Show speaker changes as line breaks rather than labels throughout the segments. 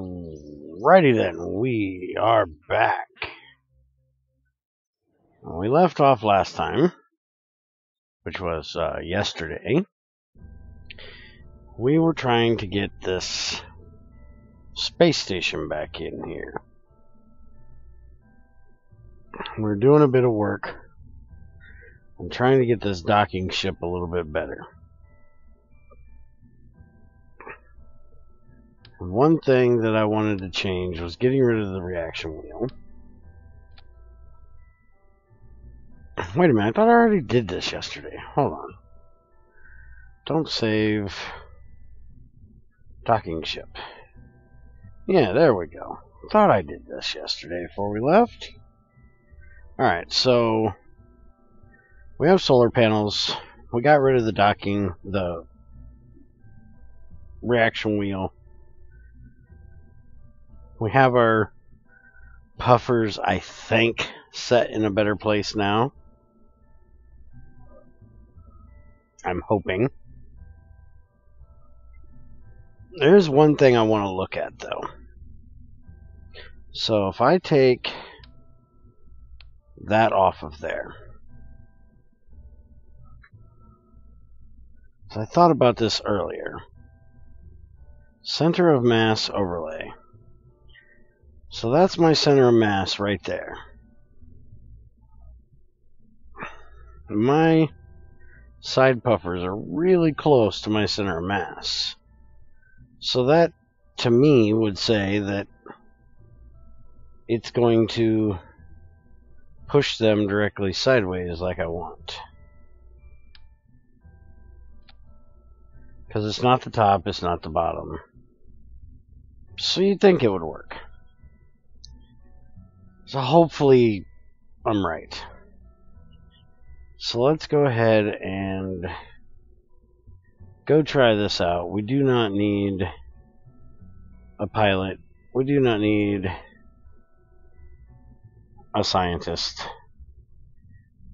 Alrighty then, we are back. We left off last time, which was yesterday. We were trying to get this space station back in here. We're doing a bit of work. I'm trying to get this docking ship a little bit better. And one thing that I wanted to change was getting rid of the reaction wheel. Wait a minute, I thought I already did this yesterday. Hold on. Don't save. Docking ship. Yeah, there we go. Thought I did this yesterday before we left. Alright, so we have solar panels. We got rid of the docking, the reaction wheel. We have our puffers, I think, set in a better place now. I'm hoping. There's one thing I want to look at, though. So if I take that off of there. So I thought about this earlier. Center of mass overlay. So that's my center of mass right there. My side puffers are really close to my center of mass. So that, to me, would say that it's going to push them directly sideways like I want. Because it's not the top, it's not the bottom. So you'd think it would work. So hopefully I'm right. So let's go ahead and go try this out. We do not need a pilot. We do not need a scientist.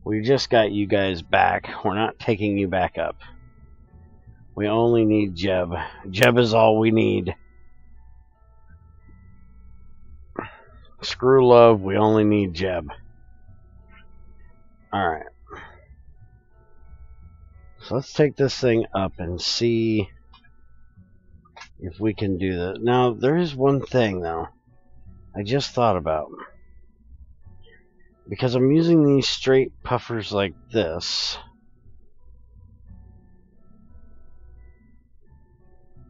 We just got you guys back. We're not taking you back up. We only need Jeb. Jeb is all we need. Screw love, we only need Jeb. Alright. So let's take this thing up and see if we can do that. Now, there is one thing, though, I just thought about. Because I'm using these straight puffers like this,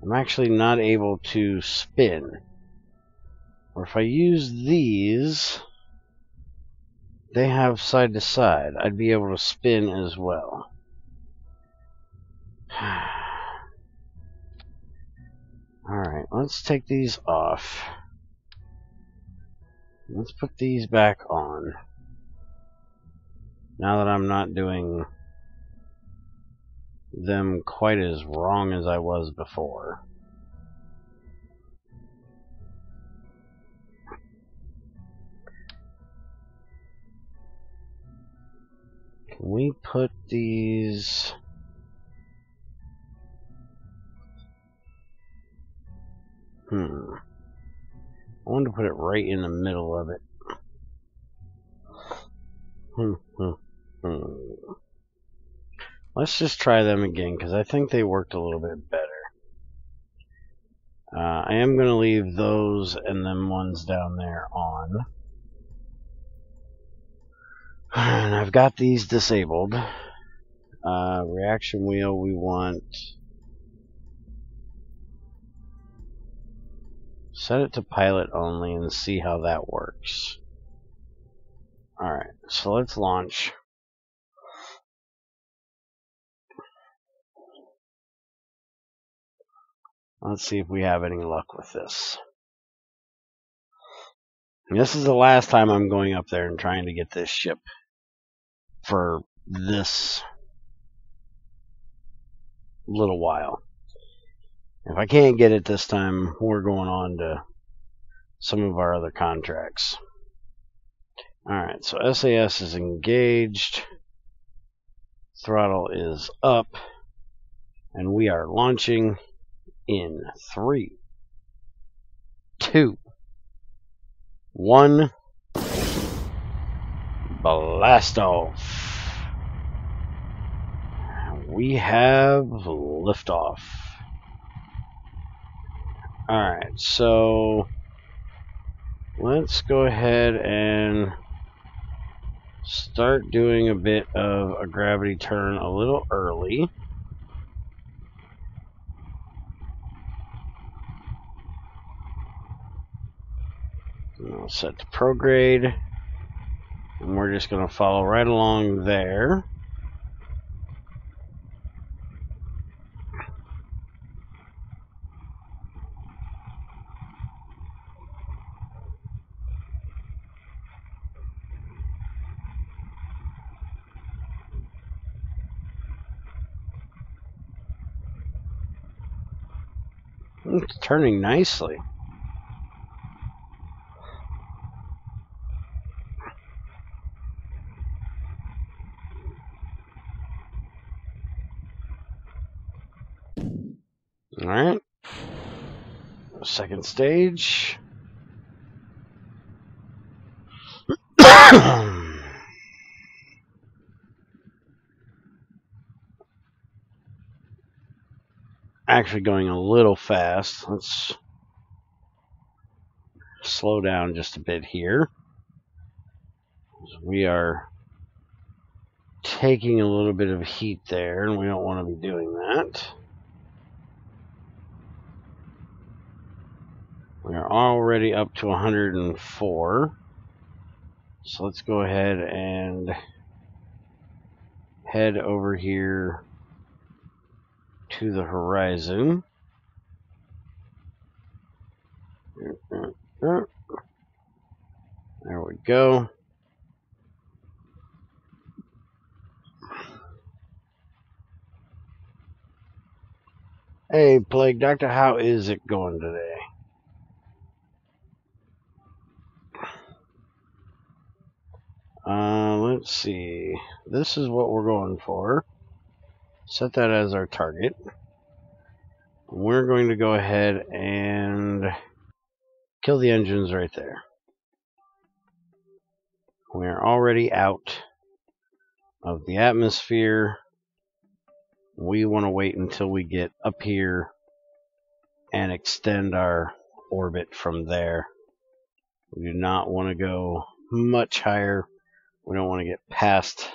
I'm actually not able to spin. Or if I use these, they have side to side. I'd be able to spin as well. Alright, let's take these off. Let's put these back on. Now that I'm not doing them quite as wrong as I was before. Can we put these... I wanted to put it right in the middle of it. Let's just try them again, because I think they worked a little bit better. I am going to leave those and them ones down there on. And I've got these disabled. Reaction wheel we want... Set it to pilot only and see how that works. Alright, so let's launch. Let's see if we have any luck with this. And this is the last time I'm going up there and trying to get this ship for this little while. If I can't get it this time, we're going on to some of our other contracts. Alright, so SAS is engaged. Throttle is up. And we are launching in 3, 2, 2, 1, blast off. We have liftoff. Alright, so let's go ahead and start doing a bit of a gravity turn a little early. I'll set to prograde, and we're just going to follow right along there. It's turning nicely. Alright. Second stage. Actually going a little fast. Let's slow down just a bit here. We are taking a little bit of heat there, and we don't want to be doing that. We are already up to 104. So let's go ahead and head over here to the horizon. There we go. Hey, Plague Doctor, how is it going today? Let's see. This is what we're going for. Set that as our target. We're going to go ahead and kill the engines right there. We are already out of the atmosphere. We want to wait until we get up here and extend our orbit from there. We do not want to go much higher. We don't want to get past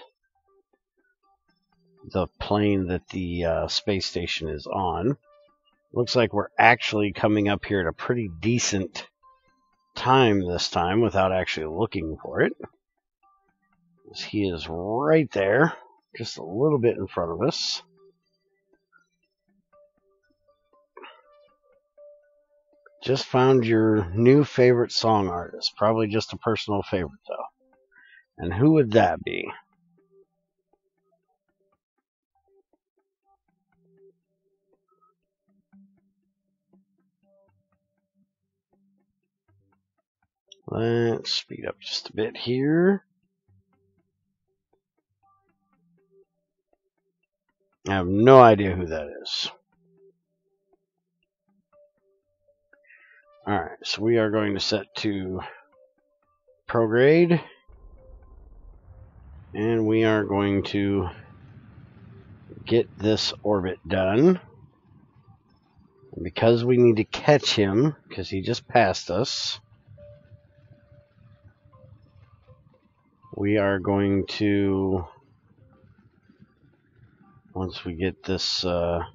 the plane that the space station is on. Looks like we're actually coming up here at a pretty decent time this time without actually looking for it. He is right there, just a little bit in front of us. Just found your new favorite song artist. Probably just a personal favorite, though. And who would that be? Let's speed up just a bit here. I have no idea who that is. Alright, so we are going to set to prograde. And we are going to get this orbit done. And because we need to catch him, because he just passed us, we are going to, once we get this out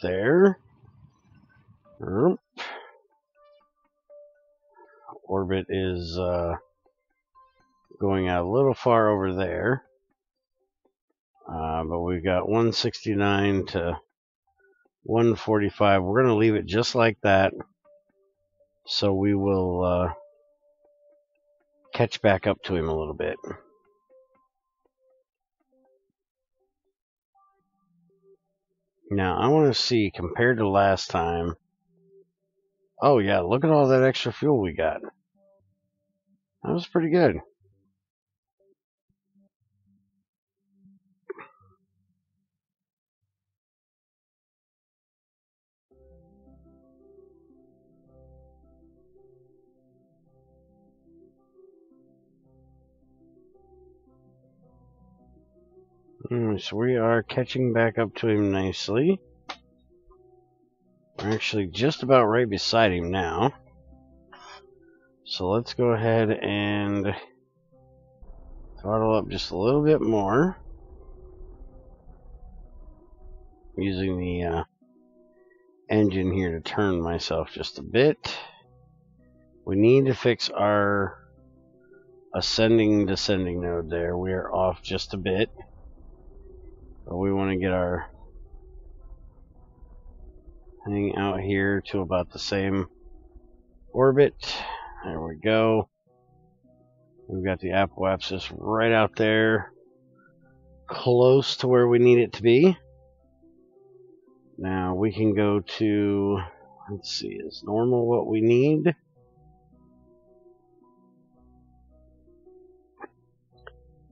there, orbit is going out a little far over there, but we've got 169 to 145. We're going to leave it just like that, so we will catch back up to him a little bit. Now I want to see, compared to last time, oh yeah, look at all that extra fuel we got. That was pretty good. So we are catching back up to him nicely. We're actually just about right beside him now. So let's go ahead and throttle up just a little bit more. Using the engine here to turn myself just a bit. We need to fix our ascending descending node there. We are off just a bit. But we want to get our thing out here to about the same orbit. There we go. We've got the apoapsis right out there, close to where we need it to be. Now we can go to, let's see, is normal what we need?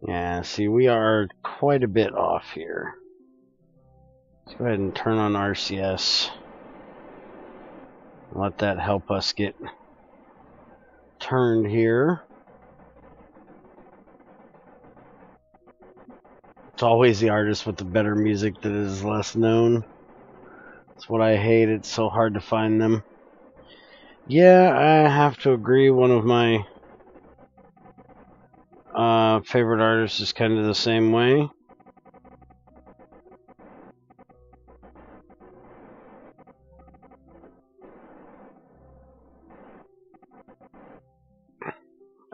Yeah, see, we are quite a bit off here. Let's go ahead and turn on RCS. Let that help us get turned here. It's always the artist with the better music that is less known. That's what I hate. It's so hard to find them. Yeah, I have to agree. One of my favorite artists is kind of the same way.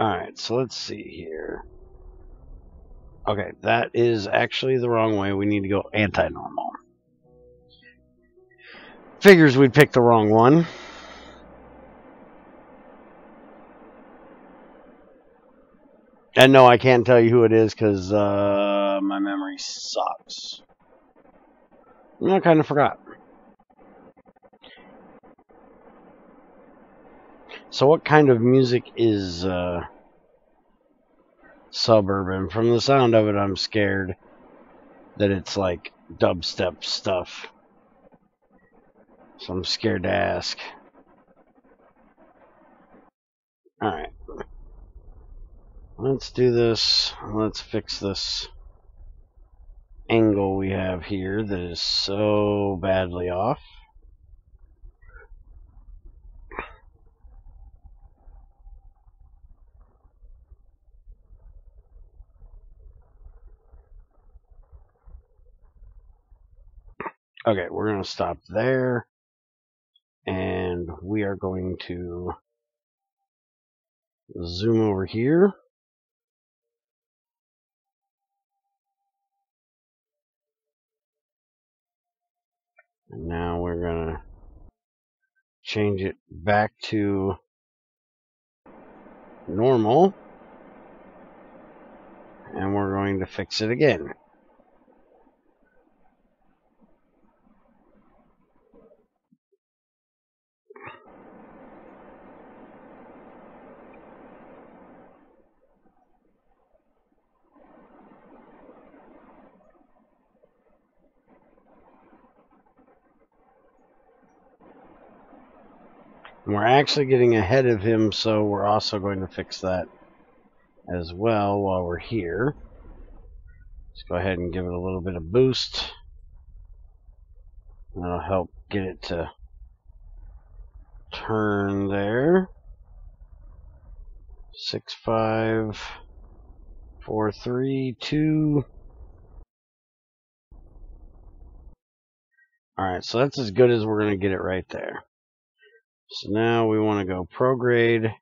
Alright, so let's see here. Okay, that is actually the wrong way. We need to go anti-normal. Figures we'd pick the wrong one. And no, I can't tell you who it is because my memory sucks. I kind of forgot. So what kind of music is suburban? From the sound of it, I'm scared that it's like dubstep stuff. So I'm scared to ask. Alright. Let's do this. Let's fix this angle we have here that is so badly off. Okay, we're going to stop there. And we are going to zoom over here. And now we're going to change it back to normal. And we're going to fix it again. And we're actually getting ahead of him, so we're also going to fix that as well while we're here. Let's go ahead and give it a little bit of boost. That'll help get it to turn there. 6, 5, 4, 3, 2. Alright, so that's as good as we're going to get it right there. So now we want to go prograde,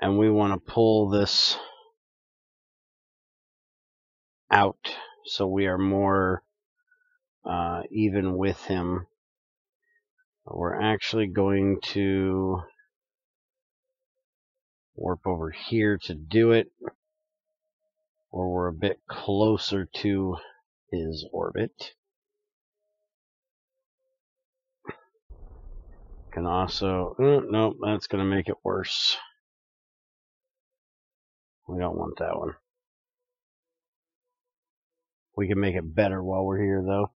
and we want to pull this out so we are more even with him. We're actually going to warp over here to do it, or we're a bit closer to his orbit. Can also, nope, that's going to make it worse. We don't want that one. We can make it better while we're here, though.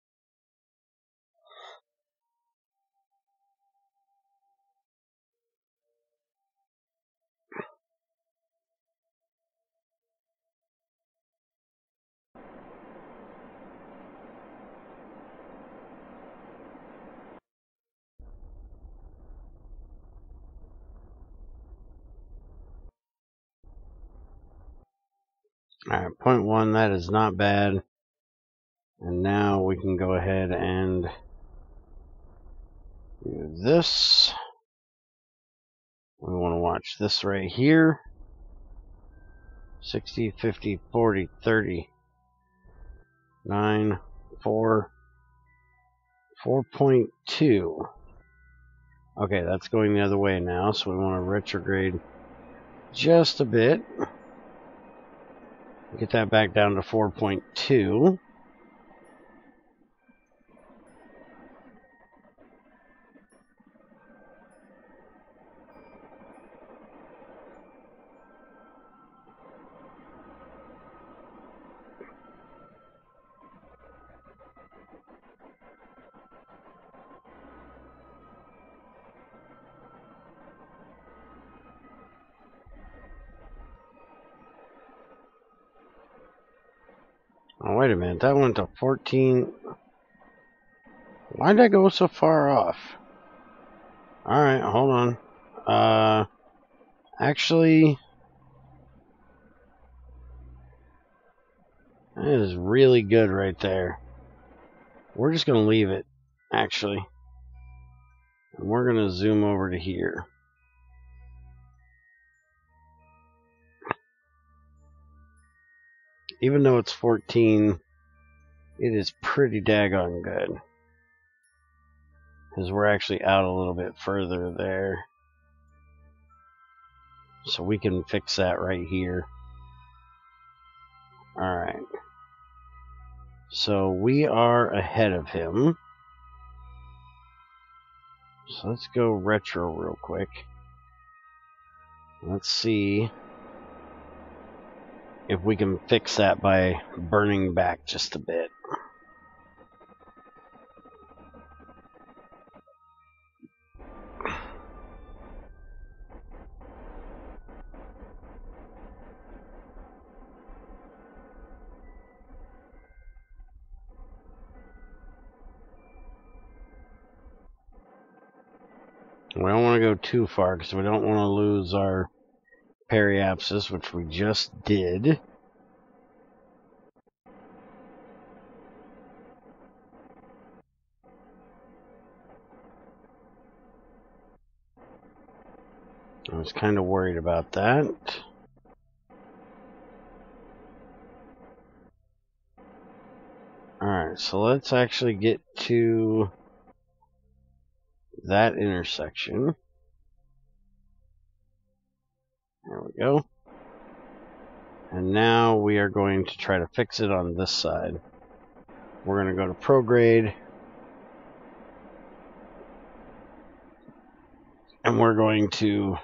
Alright, 0.1, that is not bad. And now we can go ahead and do this. We want to watch this right here. 60, 50, 40, 30, 9, 4, 4.2. Okay, that's going the other way now, so we want to retrograde just a bit. Get that back down to 4.2. Oh, wait a minute, that went to 14. Why did I go so far off? Alright, hold on. Actually, that is really good right there. We're just going to leave it, actually. And we're going to zoom over to here. Even though it's 14, it is pretty daggone good. Because we're actually out a little bit further there. So we can fix that right here. Alright. So we are ahead of him. So let's go retro real quick. Let's see if we can fix that by burning back just a bit. We don't want to go too far because we don't want to lose our periapsis, which we just did. I was kind of worried about that. Alright, so let's actually get to that intersection. There we go. And now we are going to try to fix it on this side. We're going to go to prograde. And we're going to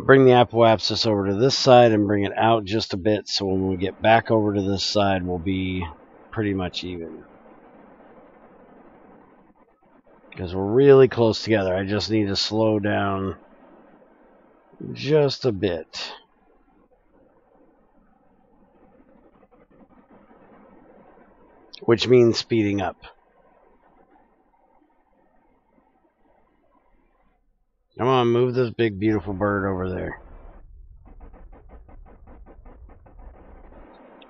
bring the apoapsis over to this side and bring it out just a bit, so when we get back over to this side, we'll be pretty much even. Because we're really close together. I just need to slow down just a bit. Which means speeding up. Come on, move this big beautiful bird over there.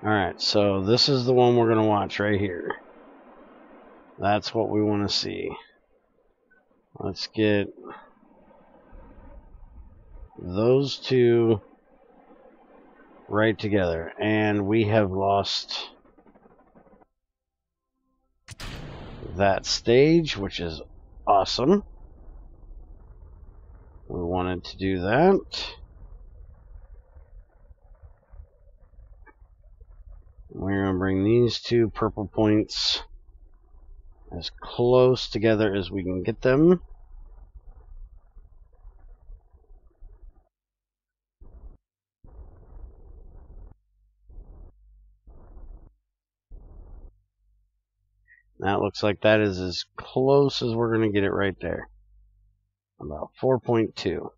Alright, so this is the one we're going to watch right here. That's what we want to see. Let's get those two right together. And we have lost that stage, which is awesome. We wanted to do that. We're going to bring these two purple points as close together as we can get them. That looks like that is as close as we're going to get it right there. About 4.2.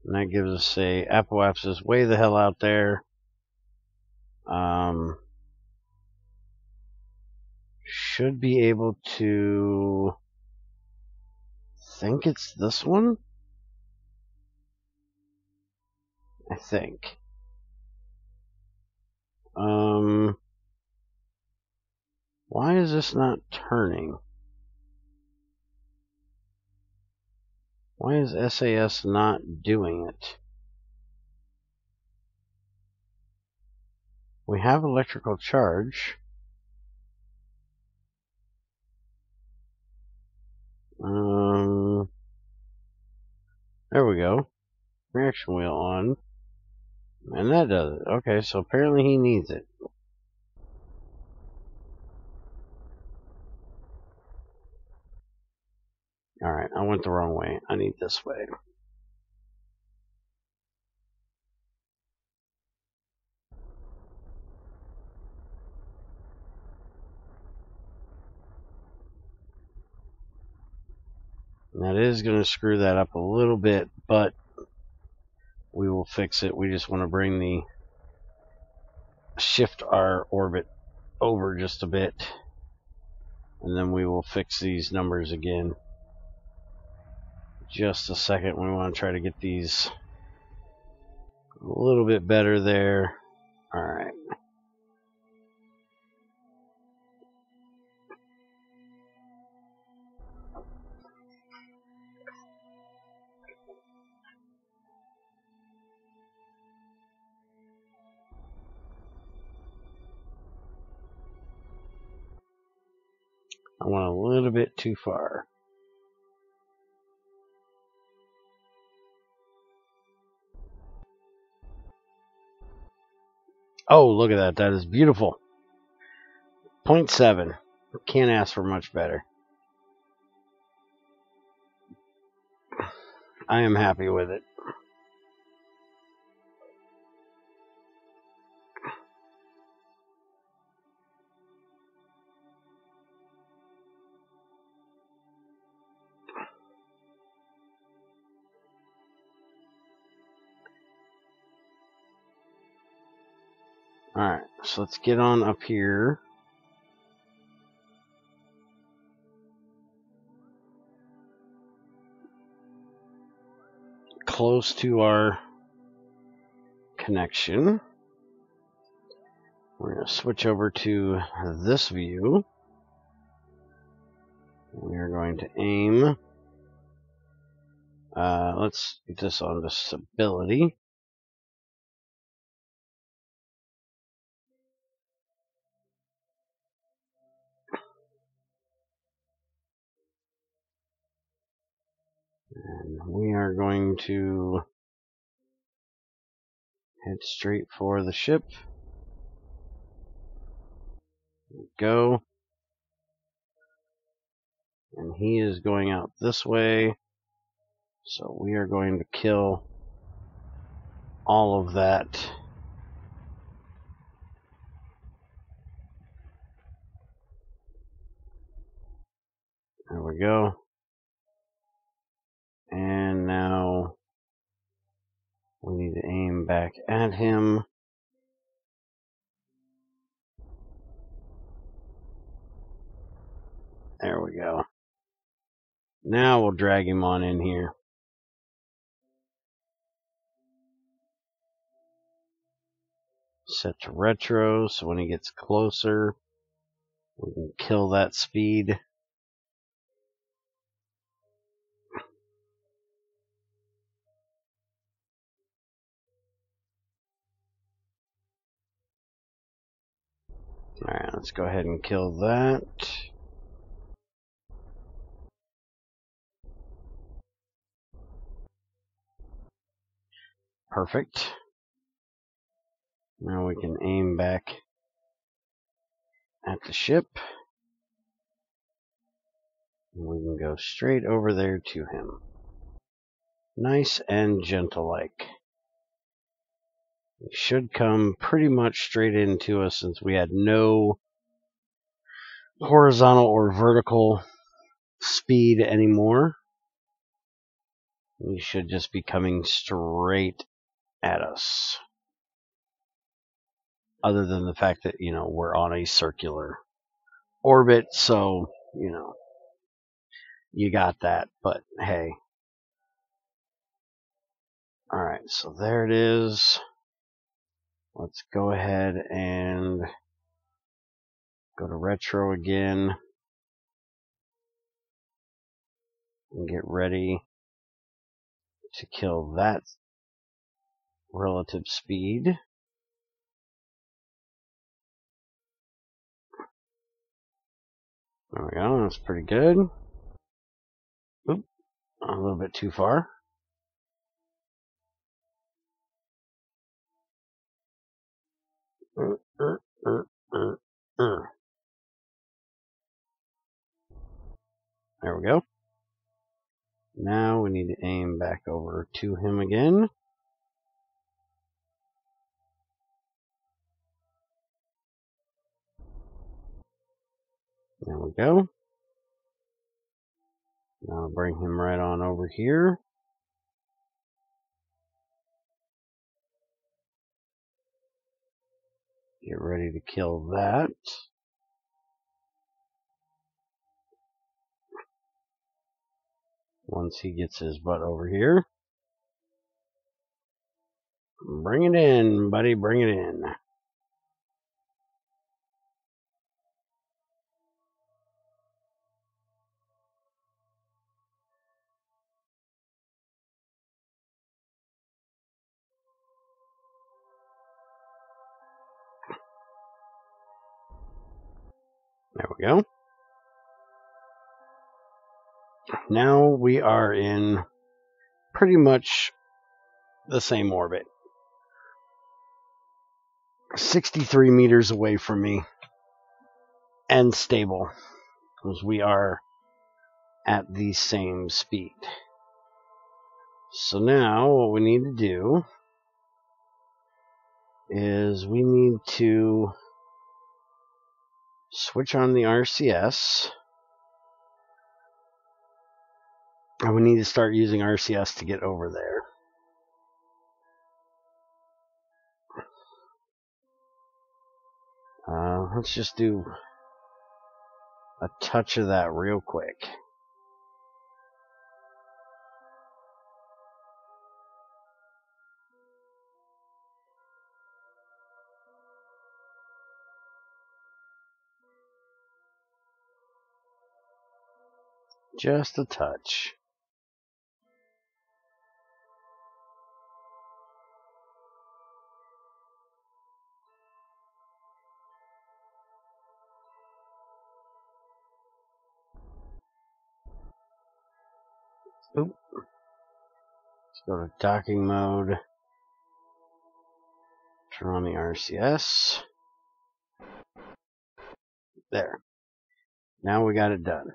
And that gives us a apoapsis way the hell out there. Should be able to think it's this one. think. Why is this not turning? Why is SAS not doing it? We have electrical charge. There we go. Reaction wheel on. And that does it. Okay, so apparently he needs it. Alright, I went the wrong way. I need this way. And that is going to screw that up a little bit, but we will fix it. We just want to bring the shift our orbit over just a bit, and then we will fix these numbers again. Just a second. We want to try to get these a little bit better there. Alright. I went a little bit too far. Oh, look at that. That is beautiful. 0.7. Can't ask for much better. I am happy with it. Alright, so let's get on up here. Close to our connection. We're going to switch over to this view. We are going to aim. Let's get this on to stability. And we are going to head straight for the ship. Go. And he is going out this way. So we are going to kill all of that. There we go. And now we need to aim back at him. There we go. Now we'll drag him on in here. Set to retro, so when he gets closer, we can kill that speed. Alright, let's go ahead and kill that. Perfect. Now we can aim back at the ship. And we can go straight over there to him. Nice and gentle-like. He should come pretty much straight into us since we had no horizontal or vertical speed anymore. He should just be coming straight at us. Other than the fact that, we're on a circular orbit, so, you got that. But hey, Alright, so there it is. Let's go ahead and go to retro again and get ready to kill that relative speed. There we go, that's pretty good. Oop, a little bit too far. There we go. Now we need to aim back over to him again. There we go. Now bring him right on over here. Get ready to kill that. Once he gets his butt over here. Bring it in, buddy, bring it in. There we go. Now we are in pretty much the same orbit. 63 meters away from me. And stable. Because we are at the same speed. So now what we need to do is we need to switch on the RCS. And we need to start using RCS to get over there. Let's just do a touch of that real quick. Just a touch. Oop. Let's go to docking mode. Turn on the RCS. There. Now we got it done.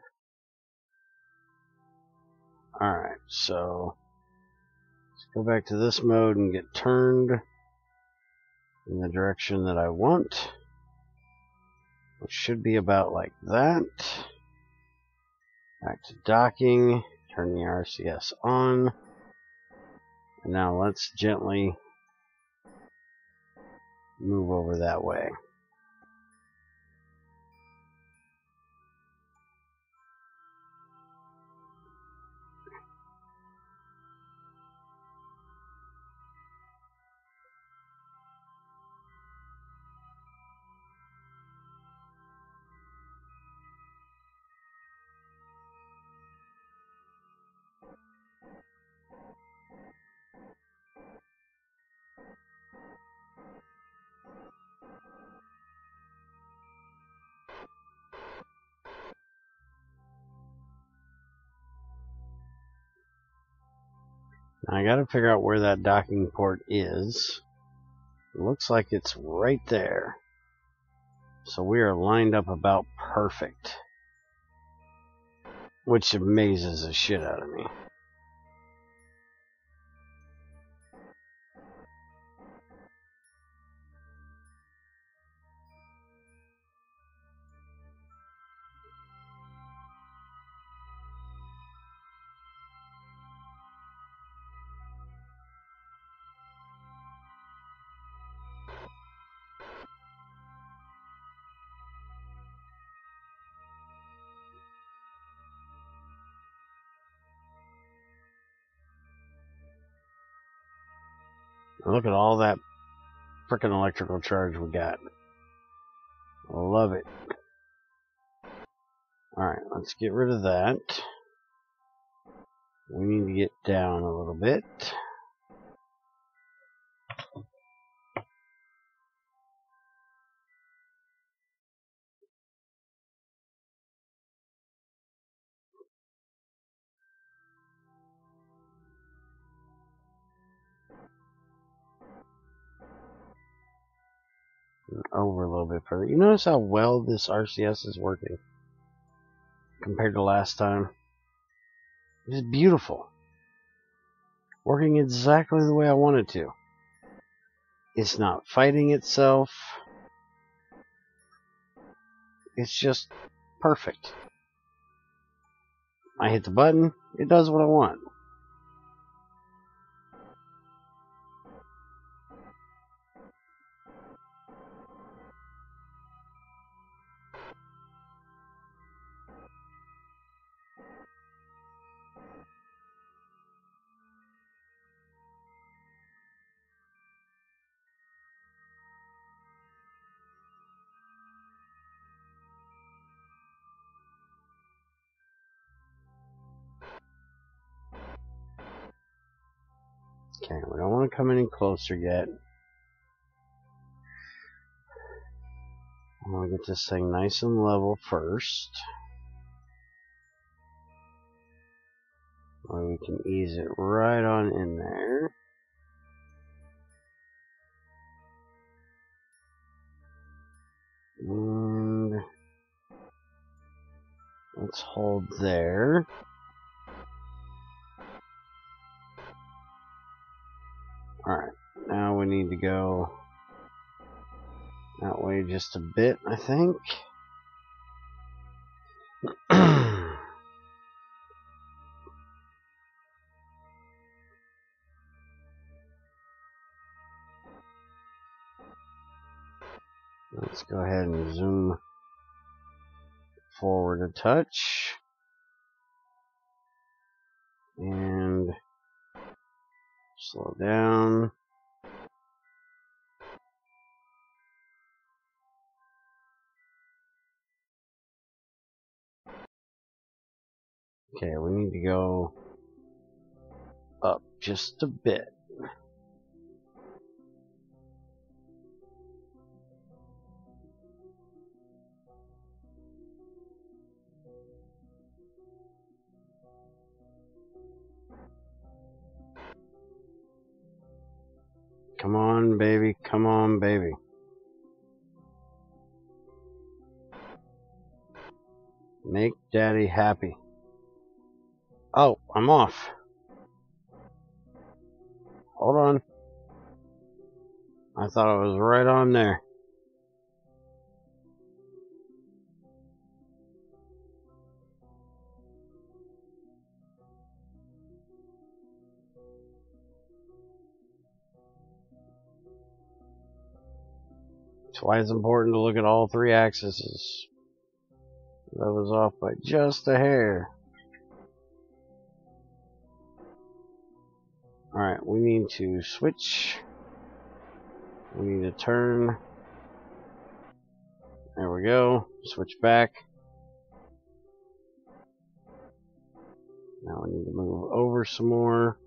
Alright, so let's go back to this mode and get turned in the direction that I want, which should be about like that. Back to docking, turn the RCS on, and now let's gently move over that way. Now I gotta figure out where that docking port is. It looks like it's right there. So we are lined up about perfect. Which amazes the shit out of me. Look at all that frickin' electrical charge we got. Love it. Alright, let's get rid of that. We need to get down a little bit. Over a little bit further. You notice how well this RCS is working compared to last time? It's beautiful. Working exactly the way I want it to. It's not fighting itself. It's just perfect. I hit the button, it does what I want. Okay, we don't want to come any closer yet. I want to get this thing nice and level first. Or we can ease it right on in there. And let's hold there. Alright, now we need to go that way just a bit, I think. Let's go ahead and zoom forward a touch. And slow down. Okay, we need to go up just a bit. Come on, baby. Come on, baby. Make daddy happy. Oh, I'm off. Hold on. I thought I was right on there. That's why it's important to look at all three axes. That was off by just a hair. Alright, we need to switch. We need to turn. There we go. Switch back. Now we need to move over some more.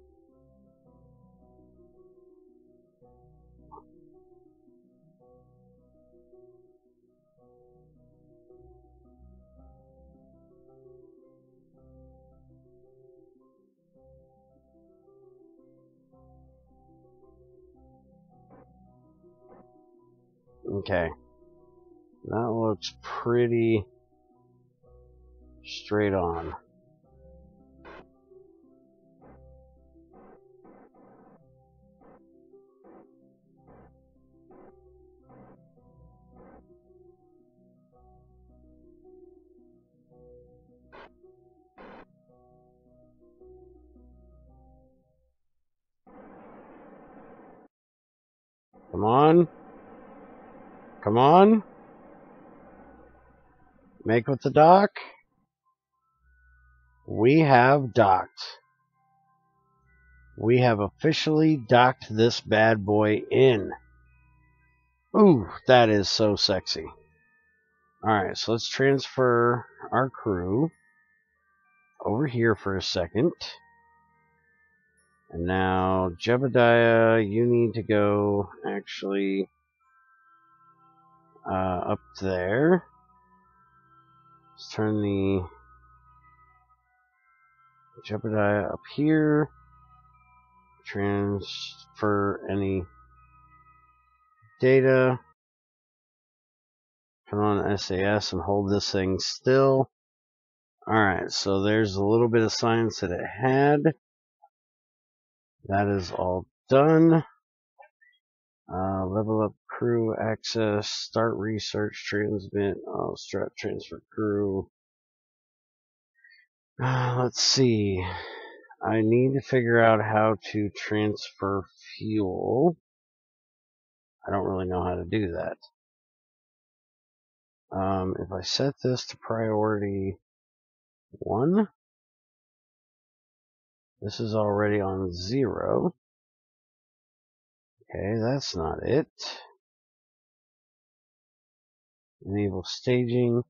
Okay. That looks pretty straight on. Come on. Come on. Make with the dock. We have docked. We have officially docked this bad boy in. Ooh, that is so sexy. Alright, so let's transfer our crew over here for a second. And now, Jebediah, you need to go actually up there. Let's turn the Jebediah up here. Transfer any data. Come on SAS and hold this thing still. Alright, so there's a little bit of science that it had. That is all done. Level up crew access, start research, transmit, strat transfer crew. Let's see. I need to figure out how to transfer fuel. I don't really know how to do that. If I set this to priority 1, this is already on 0. Okay, that's not it. Enable staging,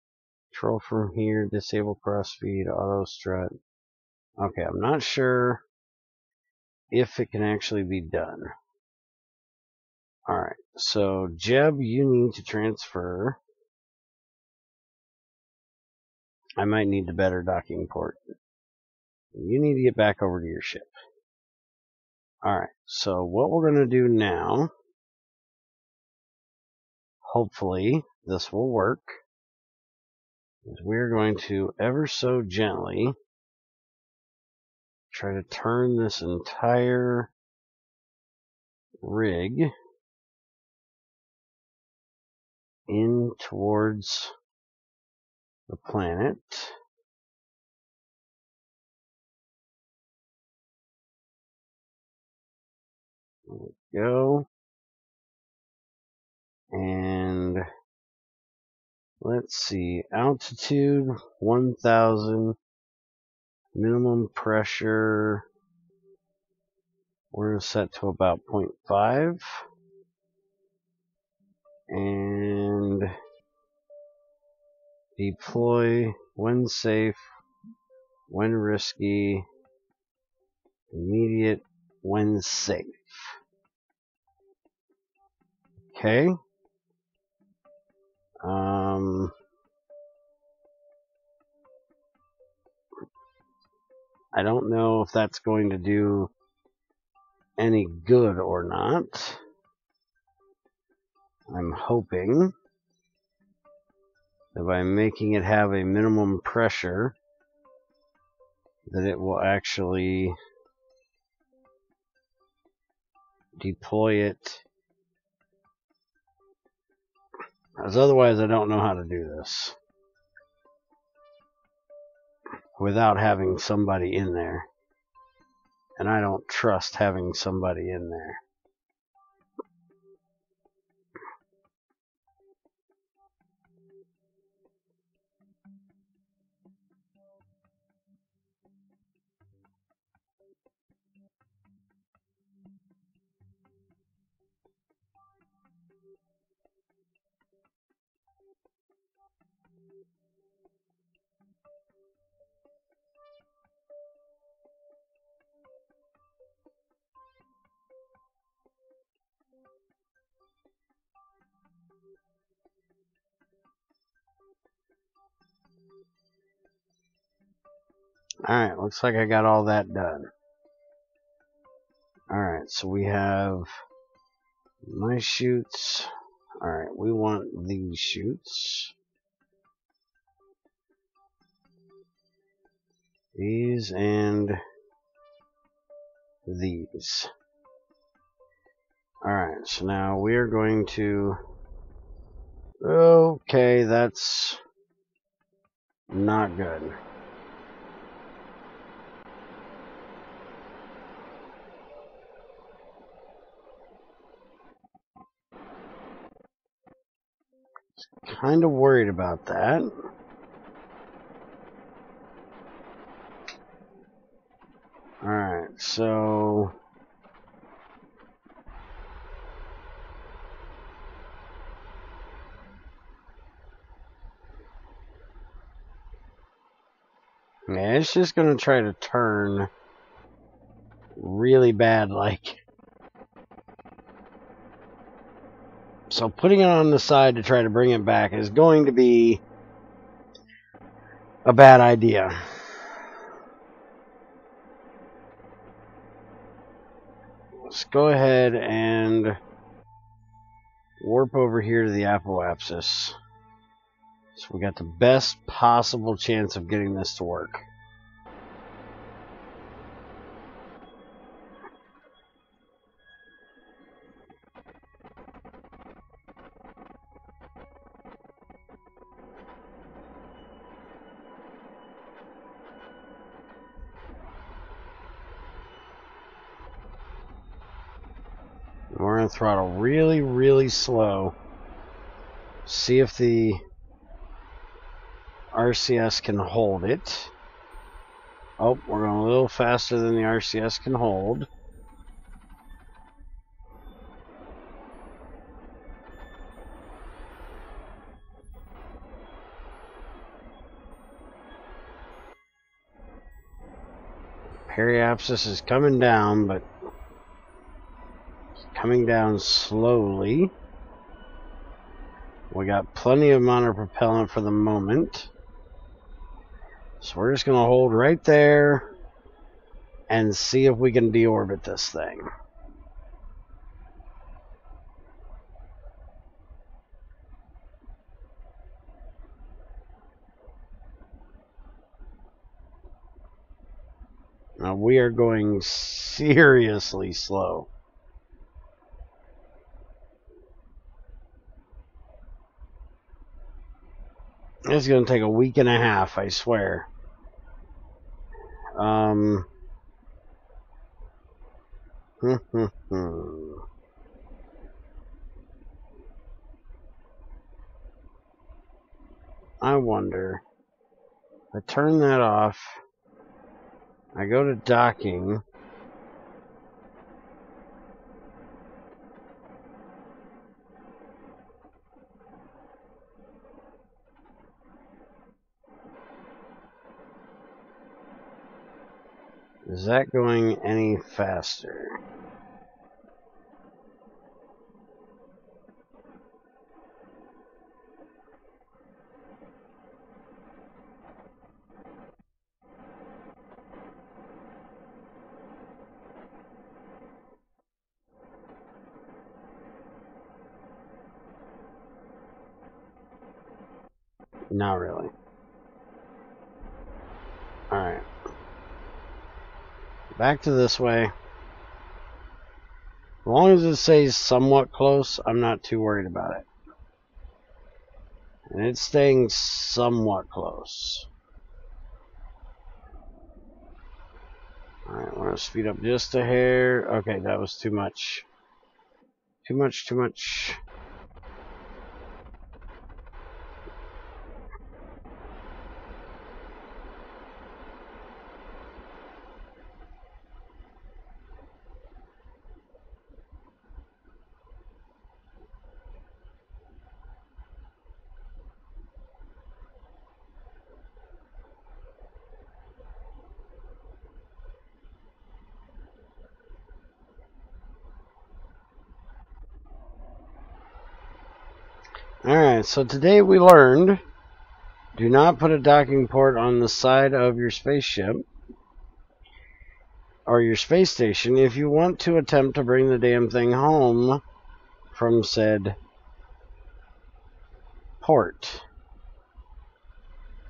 control from here, disable crossfeed, auto strut. Okay, I'm not sure if it can actually be done. Alright, so Jeb, you need to transfer. I might need the better docking port. You need to get back over to your ship. Alright, so what we're going to do now, hopefully this will work, is we're going to ever so gently try to turn this entire rig in towards the planet. There we go. And let's see, altitude 1000, minimum pressure, we're going to set to about 0.5. And deploy when safe, when risky, immediate, when safe. Okay. I don't know if that's going to do any good or not. I'm hoping that by making it have a minimum pressure, that it will actually deploy it. As otherwise, I don't know how to do this without having somebody in there. And I don't trust having somebody in there. Alright, looks like I got all that done. Alright, so we have my chutes. Alright, we want these chutes. These and these. Alright, so now we are going to... Okay, that's not good. Kind of worried about that. Alright, So yeah, it's just going to try to turn really bad, like. So putting it on the side to try to bring it back is going to be a bad idea. Let's go ahead and warp over here to the apoapsis. So we got the best possible chance of getting this to work. We're going to throttle really, really slow. See if the RCS can hold it. Oh, we're going a little faster than the RCS can hold. Periapsis is coming down, but it's coming down slowly. We got plenty of amount of propellant for the moment. So we're just going to hold right there and see if we can deorbit this thing. Now we are going seriously slow. It's going to take a week and a half, I swear. I wonder. I turn that off. I go to docking. Is that going any faster? Not really. Alright. Back to this way. As long as it stays somewhat close, I'm not too worried about it. And it's staying somewhat close. Alright, we're going to speed up just a hair. Okay, that was too much. Too much. Alright, so today we learned, do not put a docking port on the side of your spaceship or your space station if you want to attempt to bring the damn thing home from said port.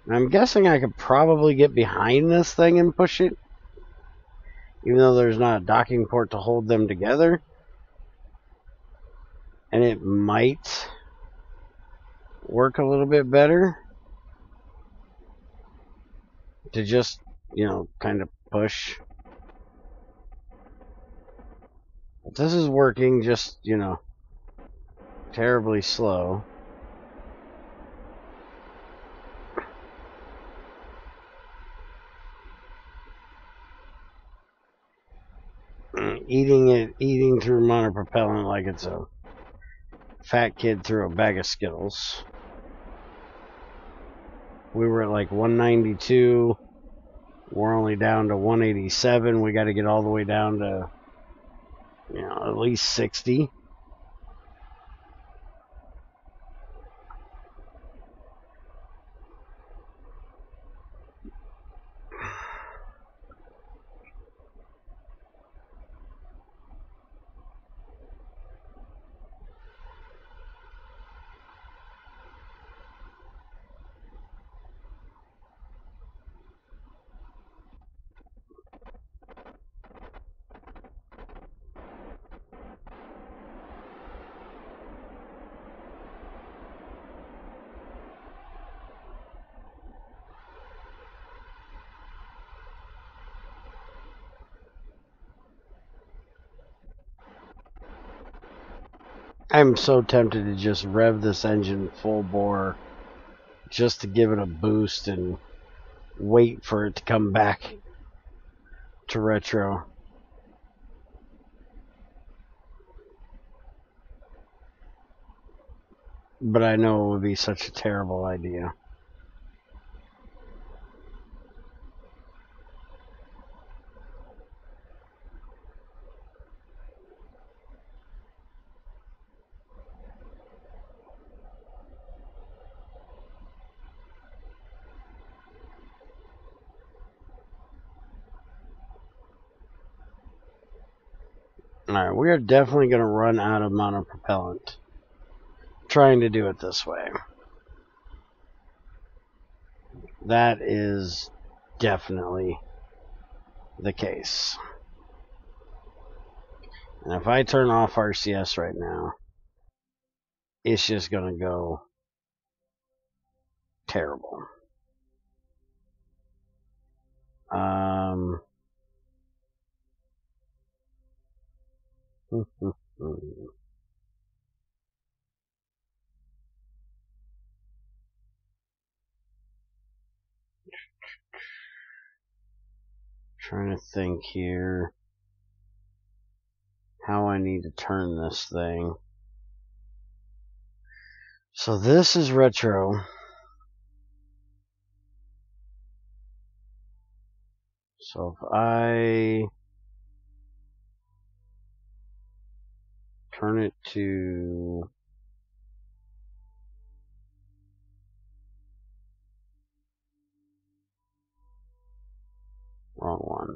And I'm guessing I could probably get behind this thing and push it, even though there's not a docking port to hold them together. And it might work a little bit better to just, kind of push. But this is working just, terribly slow. eating through monopropellant like it's a fat kid through a bag of Skittles. We were at like 192. We're only down to 187. We got to get all the way down to, at least 60. I'm so tempted to just rev this engine full bore just to give it a boost and wait for it to come back to retro. But I know it would be such a terrible idea. Alright, we are definitely going to run out of monopropellant trying to do it this way. That is definitely the case. And if I turn off RCS right now, it's just going to go terrible. Trying to think here how I need to turn this thing. So this is retro. So if I turn it to wrong one.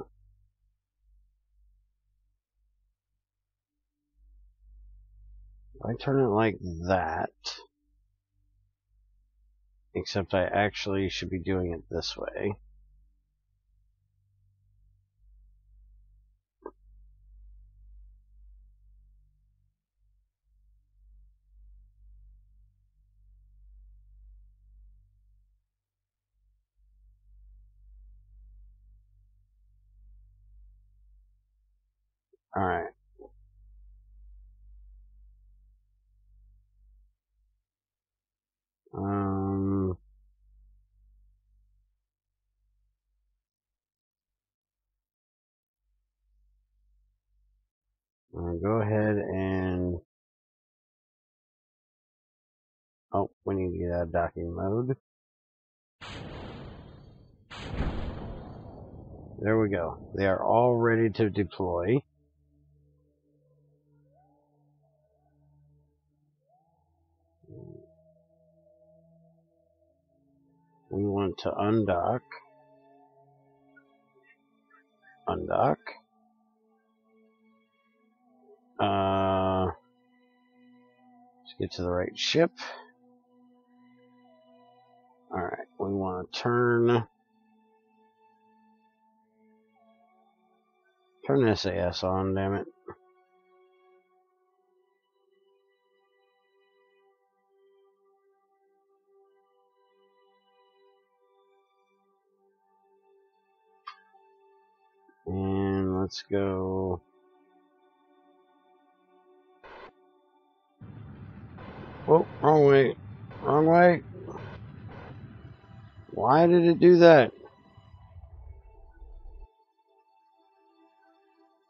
If I turn it like that, except I actually should be doing it this way. Alright. I'm going to go ahead and... Oh, we need to get out of docking mode. There we go. They are all ready to deploy. We want to undock. Undock. Let's get to the right ship. Alright, we want to turn SAS on, damn it. And let's go. Whoa, wrong way. Wrong way. Why did it do that?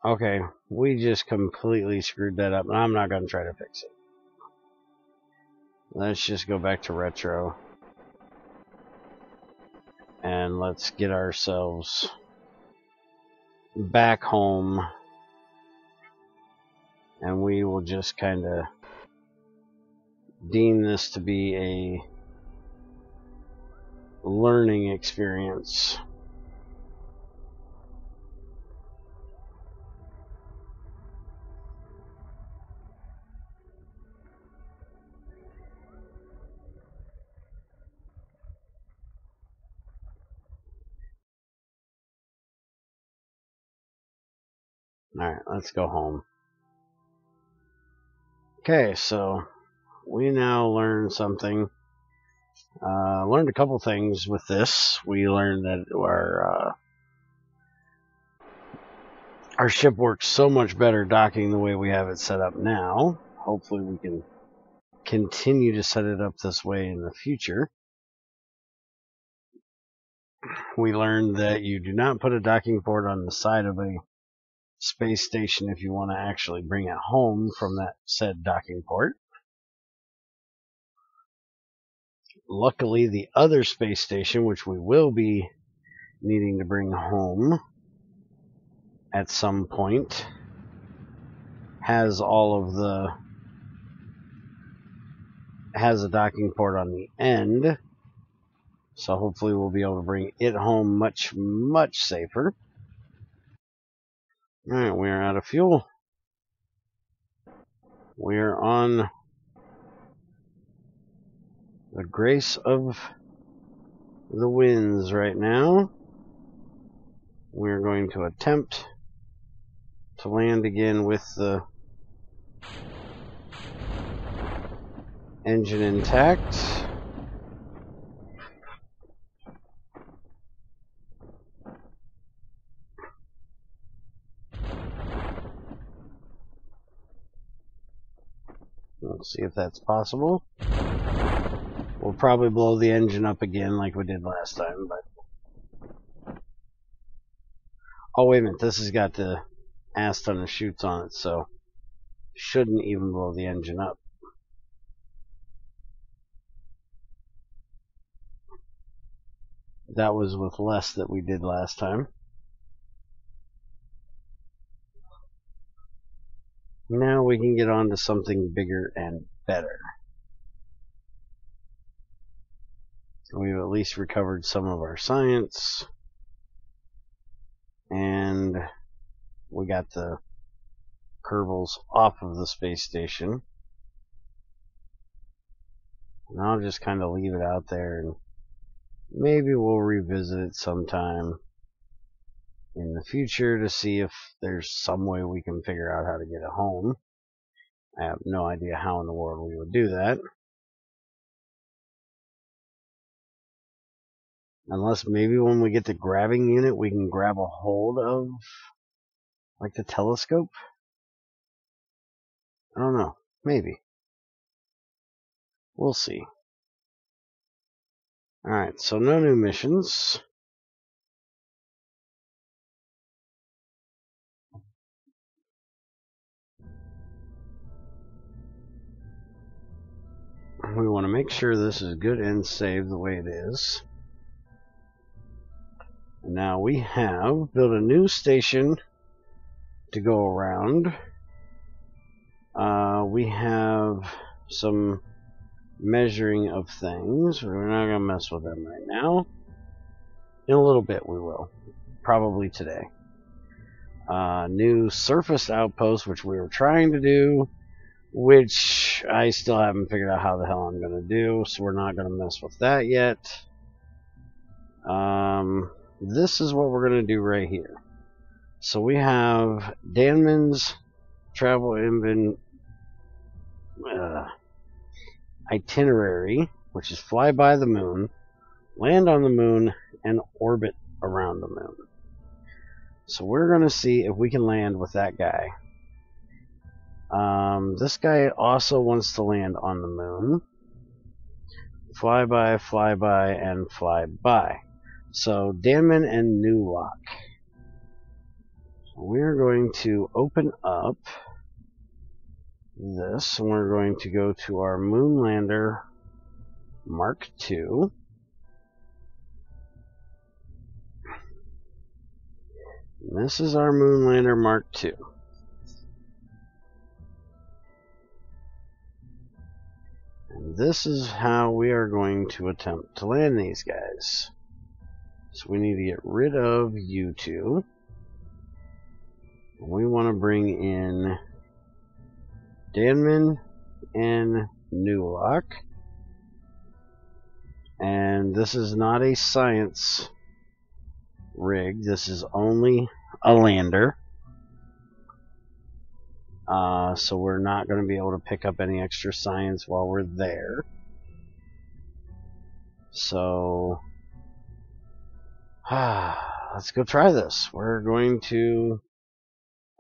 Okay, we just completely screwed that up, and I'm not going to try to fix it. Let's just go back to retro. And let's get ourselves back home. And we will just kind of deem this to be a learning experience. Alright, let's go home. Okay, so we now learned something. Learned a couple things with this. We learned that our ship works so much better docking the way we have it set up now. Hopefully we can continue to set it up this way in the future. We learned that you do not put a docking port on the side of a space station if you want to actually bring it home from that said docking port. Luckily, the other space station, which we will be needing to bring home at some point, has a docking port on the end. So hopefully we'll be able to bring it home much, much safer. Alright, we are out of fuel. We are on the grace of the winds right now. We're going to attempt to land again with the engine intact. Let's see if that's possible. We'll probably blow the engine up again like we did last time, but... Oh, wait a minute. This has got the ass ton of chutes on it, so shouldn't even blow the engine up. That was with less that we did last time. Now we can get on to something bigger and better. We've at least recovered some of our science. And we got the Kerbals off of the space station. And I'll just kind of leave it out there, and maybe we'll revisit it sometime in the future to see if there's some way we can figure out how to get it home. I have no idea how in the world we would do that. Unless maybe when we get the grabbing unit, we can grab a hold of, like, the telescope? I don't know. Maybe. We'll see. Alright, so no new missions. We want to make sure this is good and saved the way it is. Now we have built a new station to go around. We have some measuring of things. We're not going to mess with them right now. In a little bit we will. Probably today. New surface outpost, which we were trying to do, which I still haven't figured out how the hell I'm going to do, so we're not going to mess with that yet. This is what we're going to do right here. So we have Danman's travel itinerary, which is fly by the moon, land on the moon, and orbit around the moon. So we're going to see if we can land with that guy. This guy also wants to land on the moon. Fly by, and fly by. So Danman and Newlock. we're going to open up this, and we're going to go to our Moonlander Mark II. And this is our Moonlander Mark II. And this is how we are going to attempt to land these guys. So we need to get rid of you two. We want to bring in Danman and Newlock. And this is not a science rig. This is only a lander. So we're not going to be able to pick up any extra science while we're there. So let's go try this. We're going to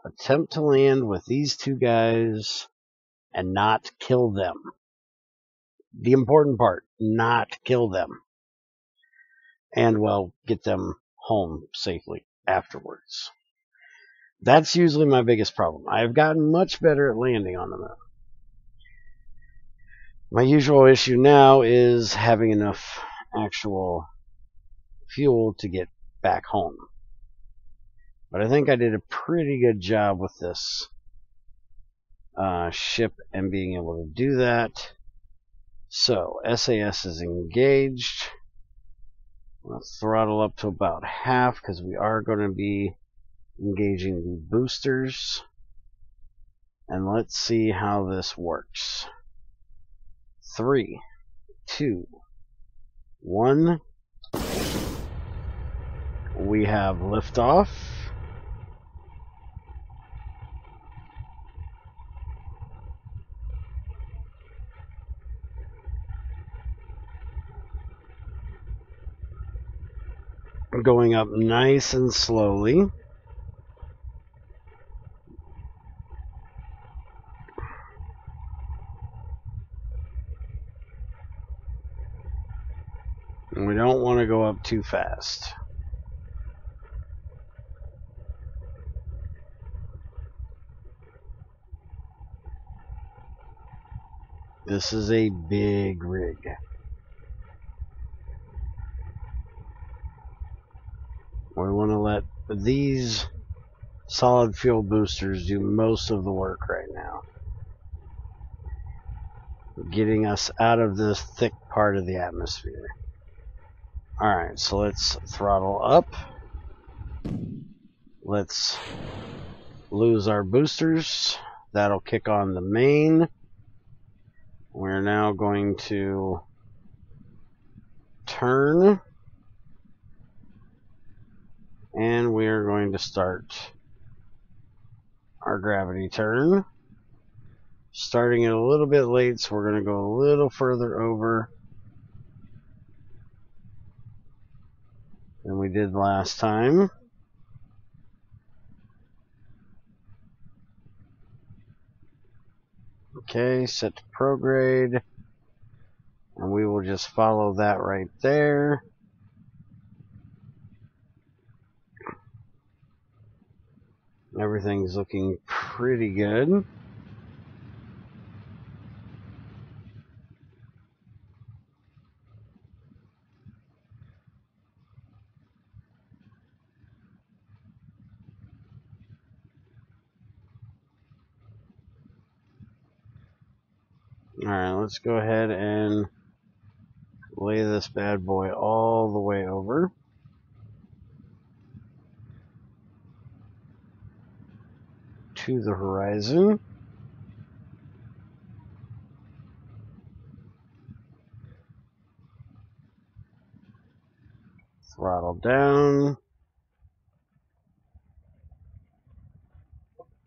attempt to land with these two guys and not kill them. The important part, not kill them. And, well, get them home safely afterwards. That's usually my biggest problem. I've gotten much better at landing on the moon. My usual issue now is having enough actual fuel to get back home. But I think I did a pretty good job with this ship and being able to do that. So, SAS is engaged. Let's throttle up to about half because we are going to be engaging the boosters. And let's see how this works. 3, 2, 1. We have liftoff. Going up nice and slowly. And we don't want to go up too fast. This is a big rig. We want to let these solid fuel boosters do most of the work right now, getting us out of this thick part of the atmosphere. Alright, so let's throttle up. Let's lose our boosters. That'll kick on the main. We're now going to turn. And we are going to start our gravity turn. Starting it a little bit late, so we're going to go a little further over than we did last time. Okay, set to prograde. And we will just follow that right there. Everything's looking pretty good. Alright, let's go ahead and lay this bad boy all the way over. To the horizon. Throttle down.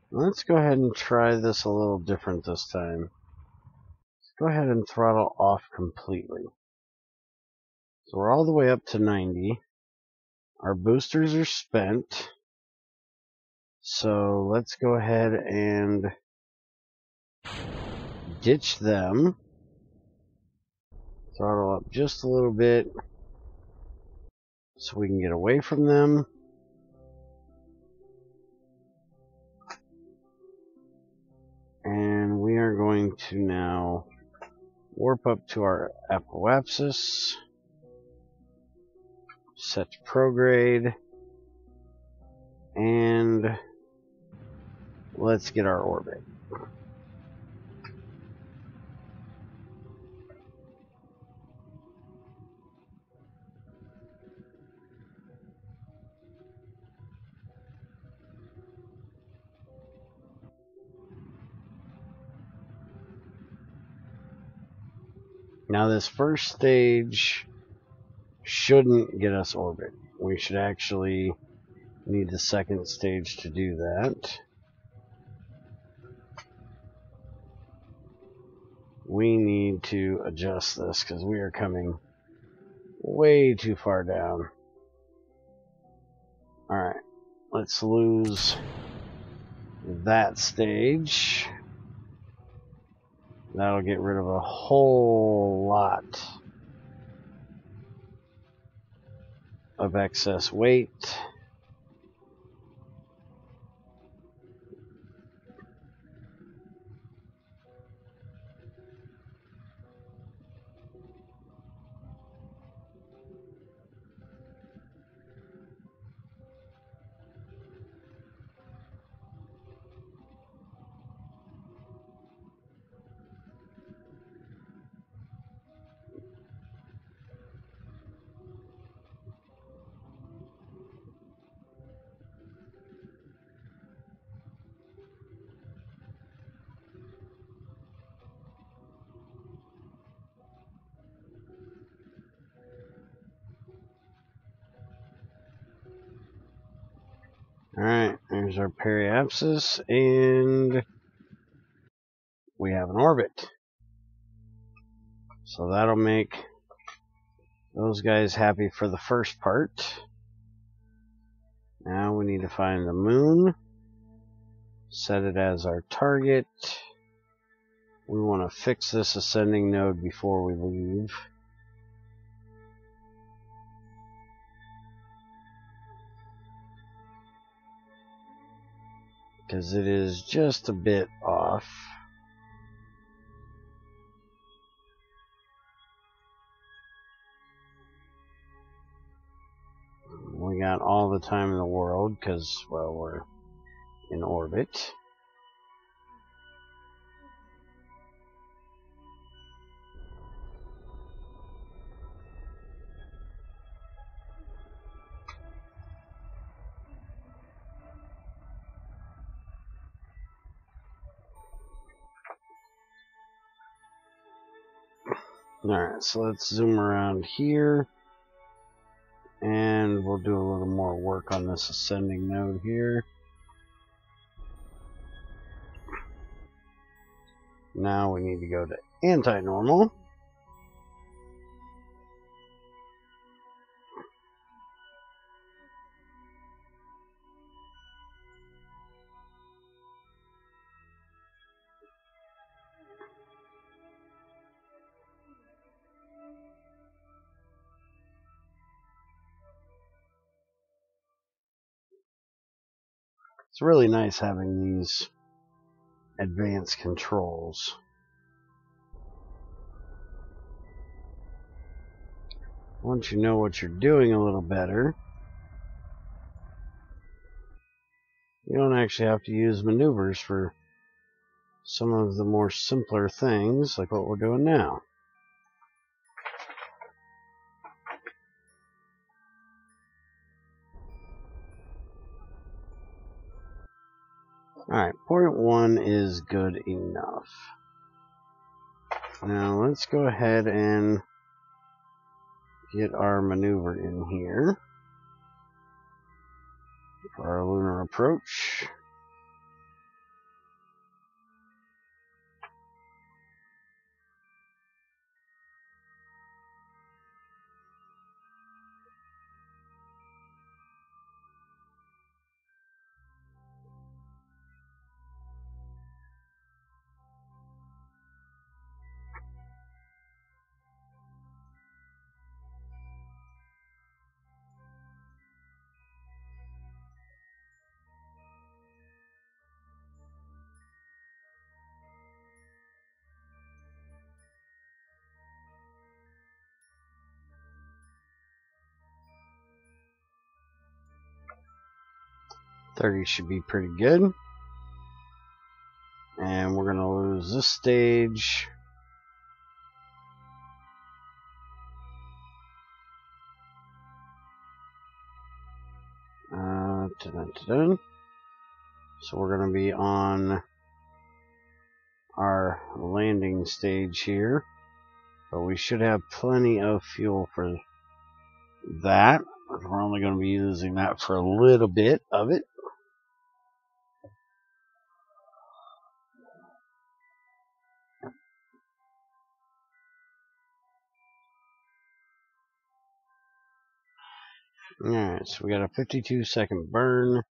Let's go ahead and try this a little different this time. Let's go ahead and throttle off completely. So we're all the way up to 90. Our boosters are spent. So let's go ahead and ditch them. Throttle up just a little bit so we can get away from them. to now warp up to our apoapsis, set to prograde, and let's get our orbit. Now this first stage shouldn't get us orbit. We should actually need the second stage to do that. We need to adjust this because we are coming way too far down. Alright, let's lose that stage. That'll get rid of a whole lot of excess weight. Alright, there's our periapsis, and we have an orbit. So that'll make those guys happy for the first part. Now we need to find the moon, set it as our target. We want to fix this ascending node before we leave. Because it is just a bit off. We got all the time in the world because, well, we're in orbit. Alright, so let's zoom around here. And we'll do a little more work on this ascending node here. Now we need to go to anti-normal. It's really nice having these advanced controls. Once you know what you're doing a little better, you don't actually have to use maneuvers for some of the more simpler things, like what we're doing now. Alright, point 1 is good enough. Now let's go ahead and get our maneuver in here for our lunar approach. 30 should be pretty good. And we're going to lose this stage. So we're going to be on our landing stage here. But we should have plenty of fuel for that. We're only going to be using that for a little bit of it. Alright, so we got a 52-second burn.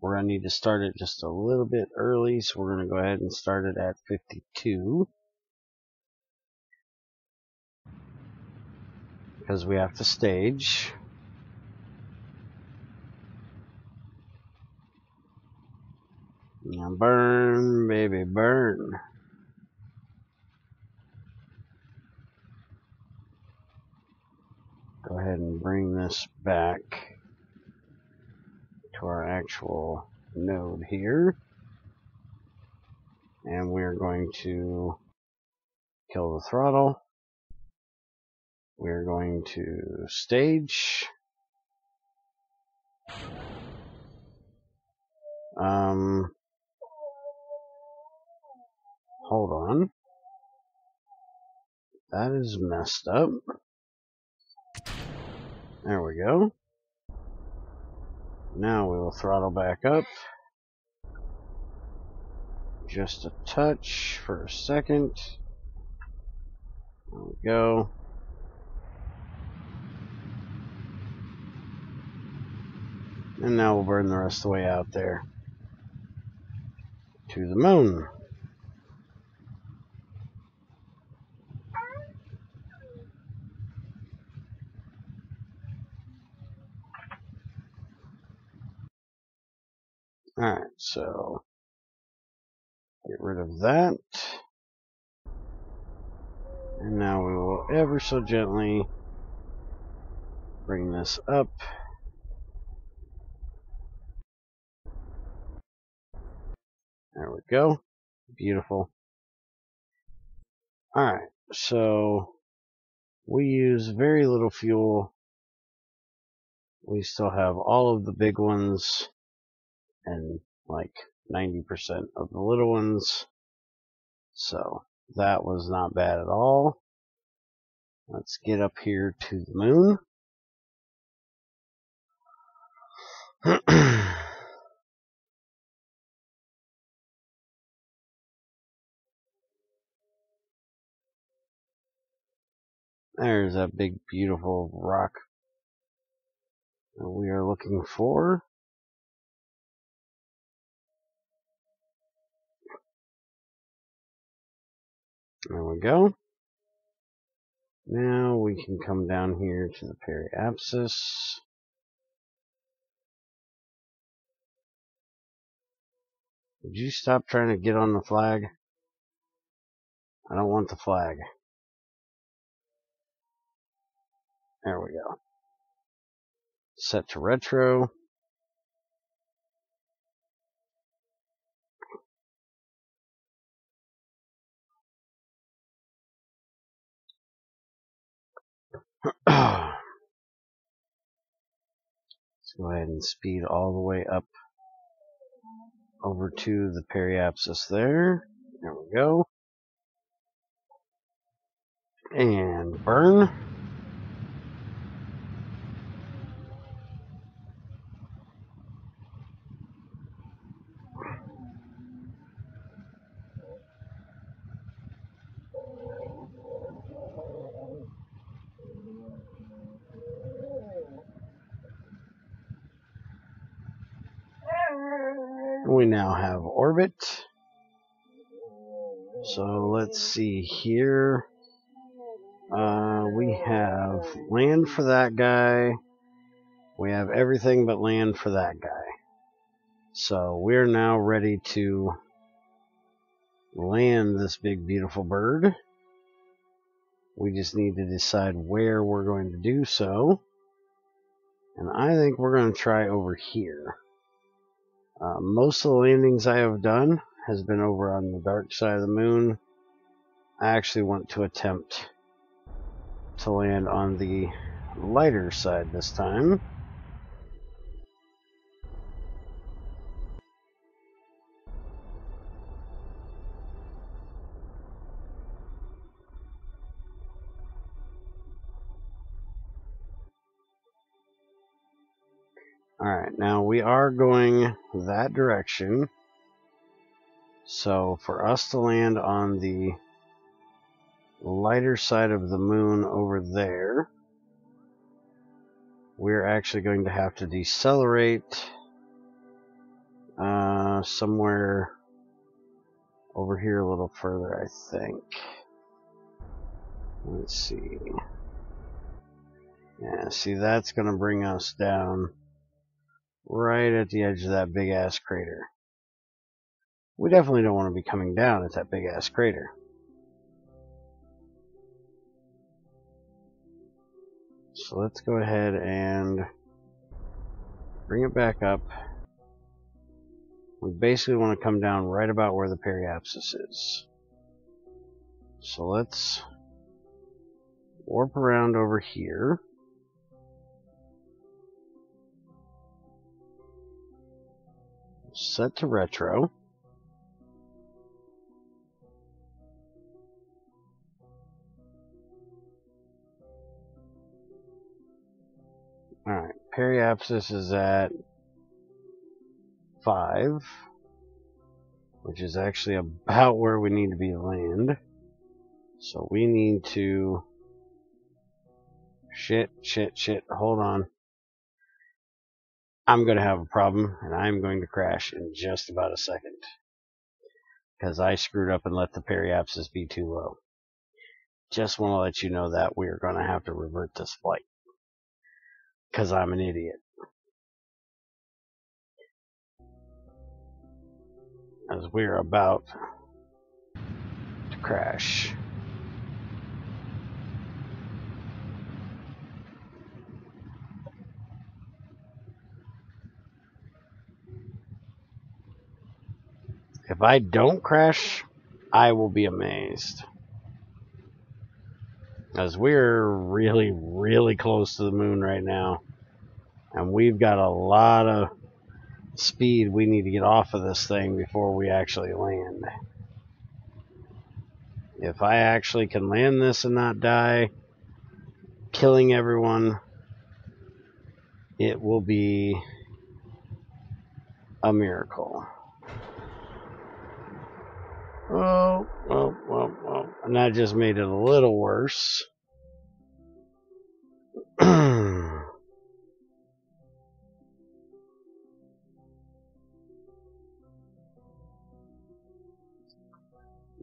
We're going to need to start it just a little bit early, so we're going to go ahead and start it at 52. Because we have to stage. Now burn, baby, burn. Go ahead and bring this back to our actual node here. And we're going to kill the throttle. We're going to stage. Hold on. That is messed up. There we go. Now we will throttle back up. Just a touch for a second. There we go. And now we'll burn the rest of the way out there to the moon. Alright, so get rid of that. And now we will ever so gently bring this up. There we go. Beautiful. Alright, so we use very little fuel. We still have all of the big ones and like 90% of the little ones. So that was not bad at all. Let's get up here to the moon. There's that big beautiful rock that we are looking for. There we go. Now we can come down here to the periapsis. Would you stop trying to get on the flag? I don't want the flag. There we go. Set to retro. Let's go ahead and speed all the way up over to the periapsis there. There we go. And burn. We now have orbit. So let's see here. We have land for that guy. We have everything but land for that guy. So we're now ready to land this big beautiful bird. We just need to decide where we're going to do so. And I think we're going to try over here. Most of the landings I have done has been over on the dark side of the moon. I actually want to attempt to land on the lighter side this time. Alright, now we are going that direction. So for us to land on the lighter side of the moon over there, we're actually going to have to decelerate somewhere over here a little further, I think. Let's see. Yeah, see, that's going to bring us down right at the edge of that big ass crater. We definitely don't want to be coming down at that big ass crater. So let's go ahead and bring it back up. We basically want to come down right about where the periapsis is. So let's warp around over here. Set to retro. Alright, periapsis is at 5, which is actually about where we need to be to land. So we need to... Shit, hold on. I'm going to have a problem, and I'm going to crash in just about a second. Because I screwed up and let the periapsis be too low. Just want to let you know that we're going to have to revert this flight. Because I'm an idiot. As we're about to crash. If I don't crash, I will be amazed. As we're really, really close to the moon right now. And we've got a lot of speed we need to get off of this thing before we actually land. If I actually can land this and not die, killing everyone, it will be a miracle. Oh, and that just made it a little worse.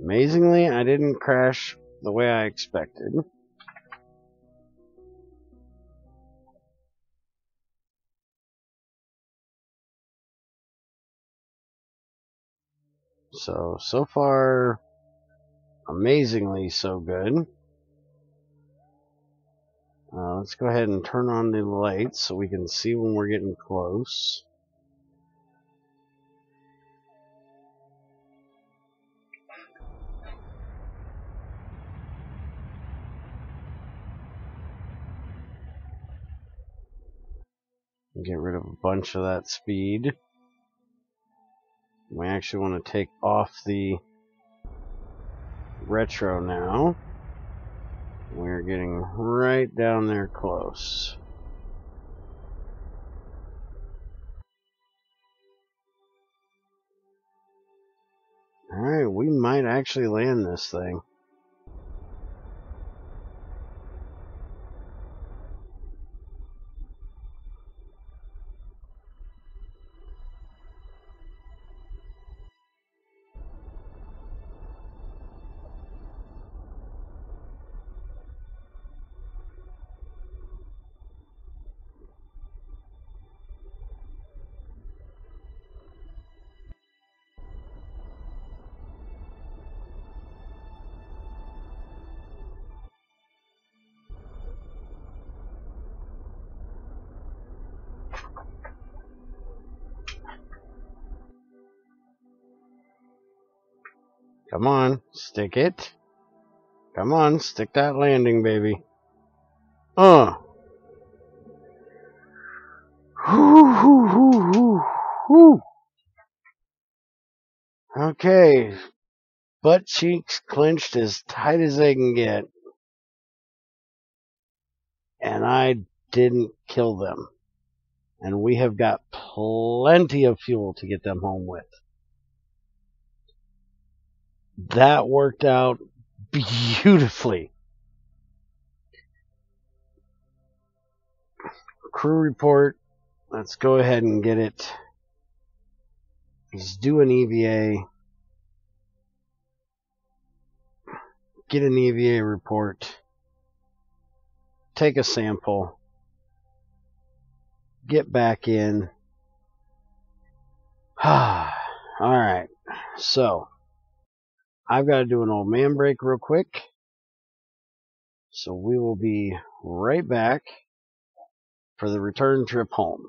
Amazingly, I didn't crash the way I expected. So far, amazingly so good. Let's go ahead and turn on the lights so we can see when we're getting close. Get rid of a bunch of that speed. We actually want to take off the retro now. We're getting right down there close. Alright, we might actually land this thing. Come on, stick it. Come on, stick that landing, baby. Whew, whew, whew, whew, whew. Okay, butt cheeks clenched as tight as they can get. And I didn't kill them. And we have got plenty of fuel to get them home with. That worked out beautifully. Crew report. Let's go ahead and get it. Let's do an EVA. Get an EVA report. Take a sample. Get back in. Alright. So, I've got to do an old man break real quick. So we will be right back for the return trip home.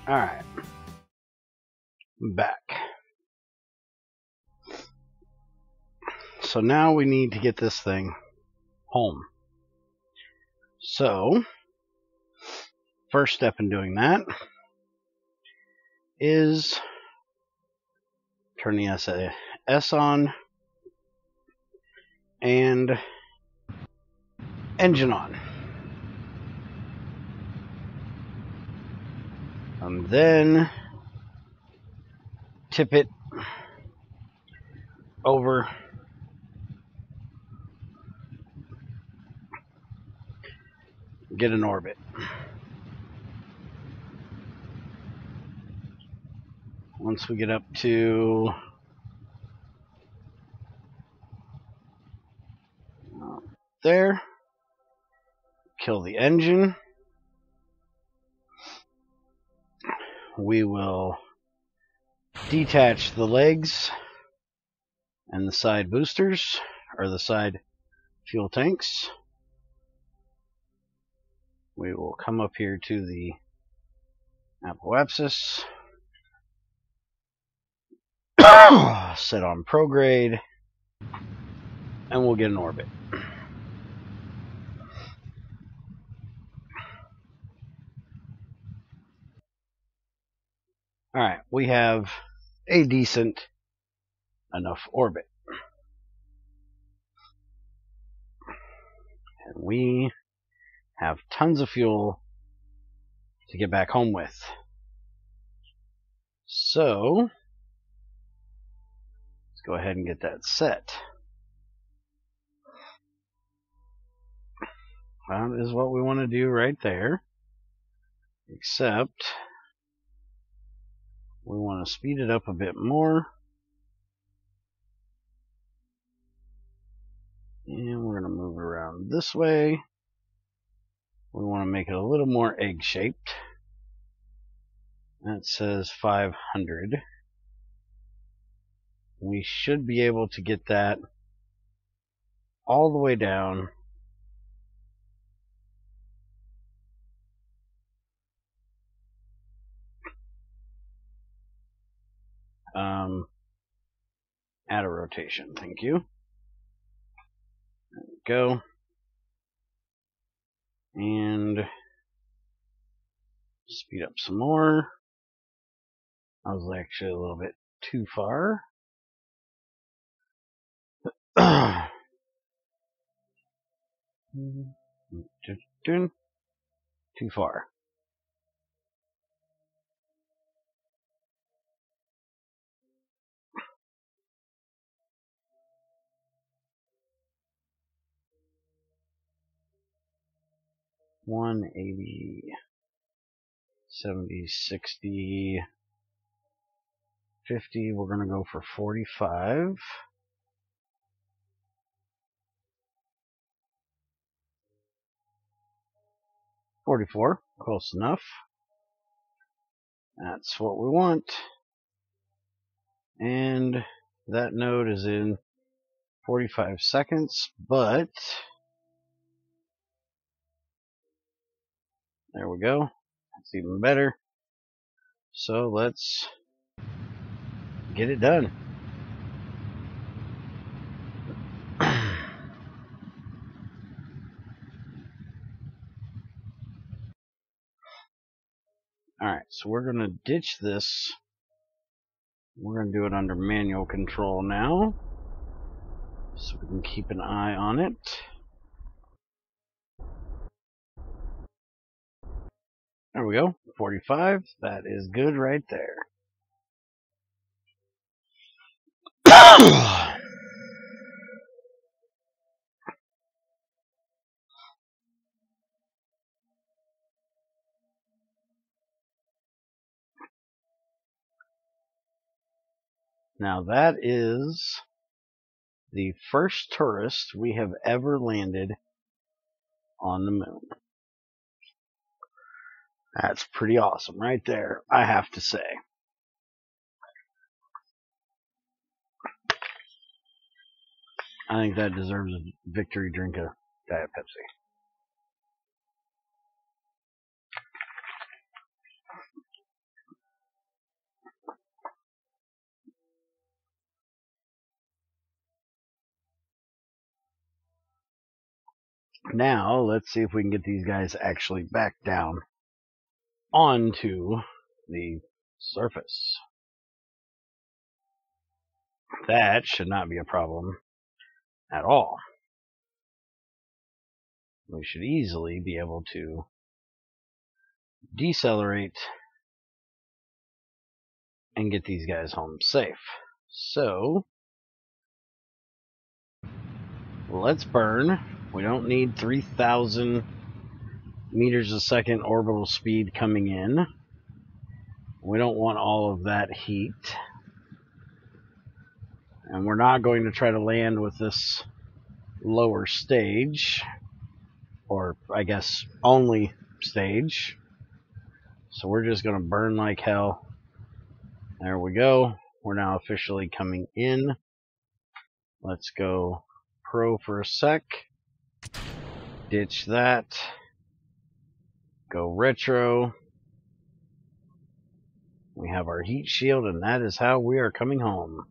Alright. Back. So now we need to get this thing home. So, first step in doing that is turn the SAS on and engine on. And then tip it over get an orbit. Once we get up to there, kill the engine. We will detach the legs and the side boosters, or the side fuel tanks. We will come up here to the apoapsis, set on prograde, and we'll get an orbit. Alright, we have a decent enough orbit. And we have tons of fuel to get back home with. So, let's go ahead and get that set. That is what we want to do right there. Except, we want to speed it up a bit more. And we're going to move it around this way. We want to make it a little more egg-shaped. That says 500. We should be able to get that all the way down at a rotation. Thank you. There we go. And speed up some more. I was actually a little bit too far. Too far. $180, $70, $60, $50. We're going to go for $45. $44, close enough. That's what we want. And that node is in 45 seconds, but there we go. That's even better. So let's get it done. Alright, so we're going to ditch this. We're going to do it under manual control now, so we can keep an eye on it. There we go, 45. That is good right there. Now that is the first tourist we have ever landed on the moon. That's pretty awesome right there, I have to say. I think that deserves a victory drink of Diet Pepsi. Now, let's see if we can get these guys actually back down onto the surface. That should not be a problem at all. We should easily be able to decelerate and get these guys home safe. So, let's burn. We don't need 3,000 meters a second orbital speed coming in. We don't want all of that heat. And we're not going to try to land with this lower stage, or I guess only stage. So we're just going to burn like hell. There we go. We're now officially coming in. Let's go pro for a sec. Ditch that. Go retro. We have our heat shield, and that is how we are coming home.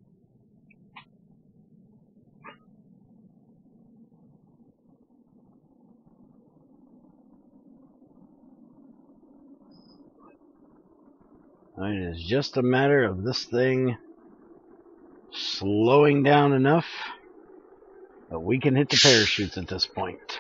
It is just a matter of this thing slowing down enough that we can hit the parachutes at this point.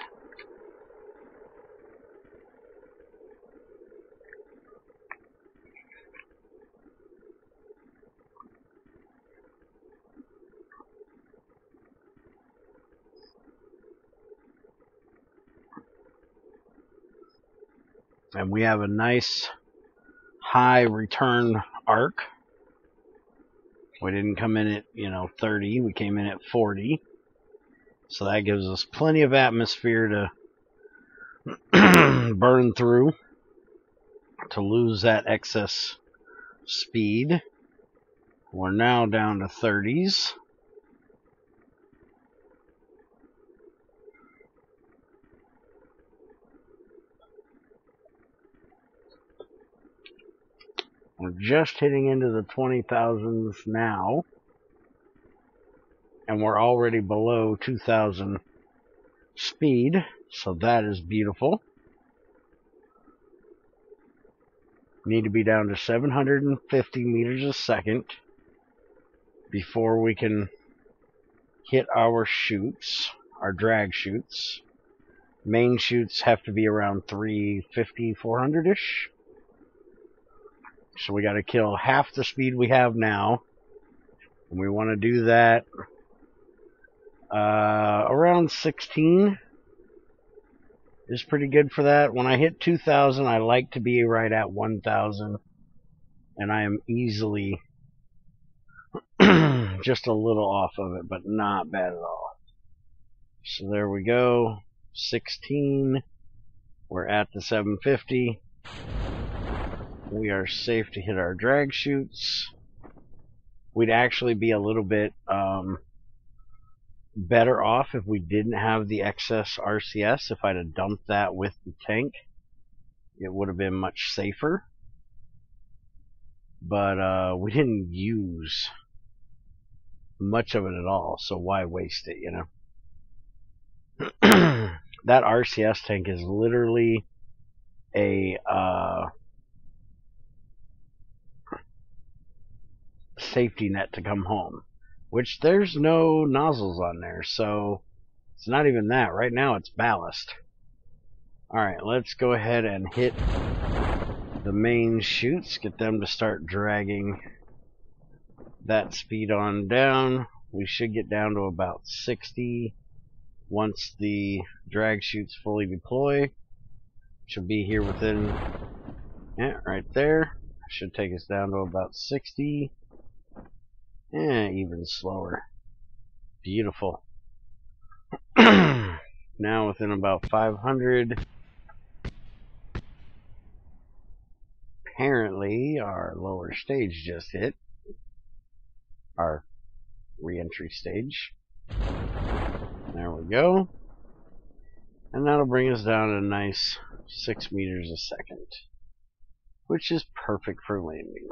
And we have a nice high return arc. We didn't come in at, 30, we came in at 40. So that gives us plenty of atmosphere to burn through to lose that excess speed. We're now down to 30s. We're just hitting into the 20,000s now, and we're already below 2,000 speed, so that is beautiful. Need to be down to 750 meters a second before we can hit our chutes, our drag chutes. Main chutes have to be around 350, 400-ish. So we got to kill half the speed we have now. And we want to do that around 16 is pretty good for that. When I hit 2,000, I like to be right at 1,000. And I am easily just a little off of it, but not bad at all. So there we go. 16. We're at the 750. We are safe to hit our drag chutes. We'd actually be a little bit better off if we didn't have the excess RCS. If I'd have dumped that with the tank, it would have been much safer. But we didn't use much of it at all, so why waste it, That RCS tank is literally a safety net to come home, which there's no nozzles on there, so it's not even that. Right now it's ballast. Alright, let's go ahead and hit the main chutes, get them to start dragging that speed on down. We should get down to about 60 once the drag chutes fully deploy. Should be here within, right there. Should take us down to about 60. Even slower. Beautiful. Now within about 500. Apparently our lower stage just hit. Our re-entry stage. There we go. And that'll bring us down to a nice 6 meters a second, which is perfect for landing.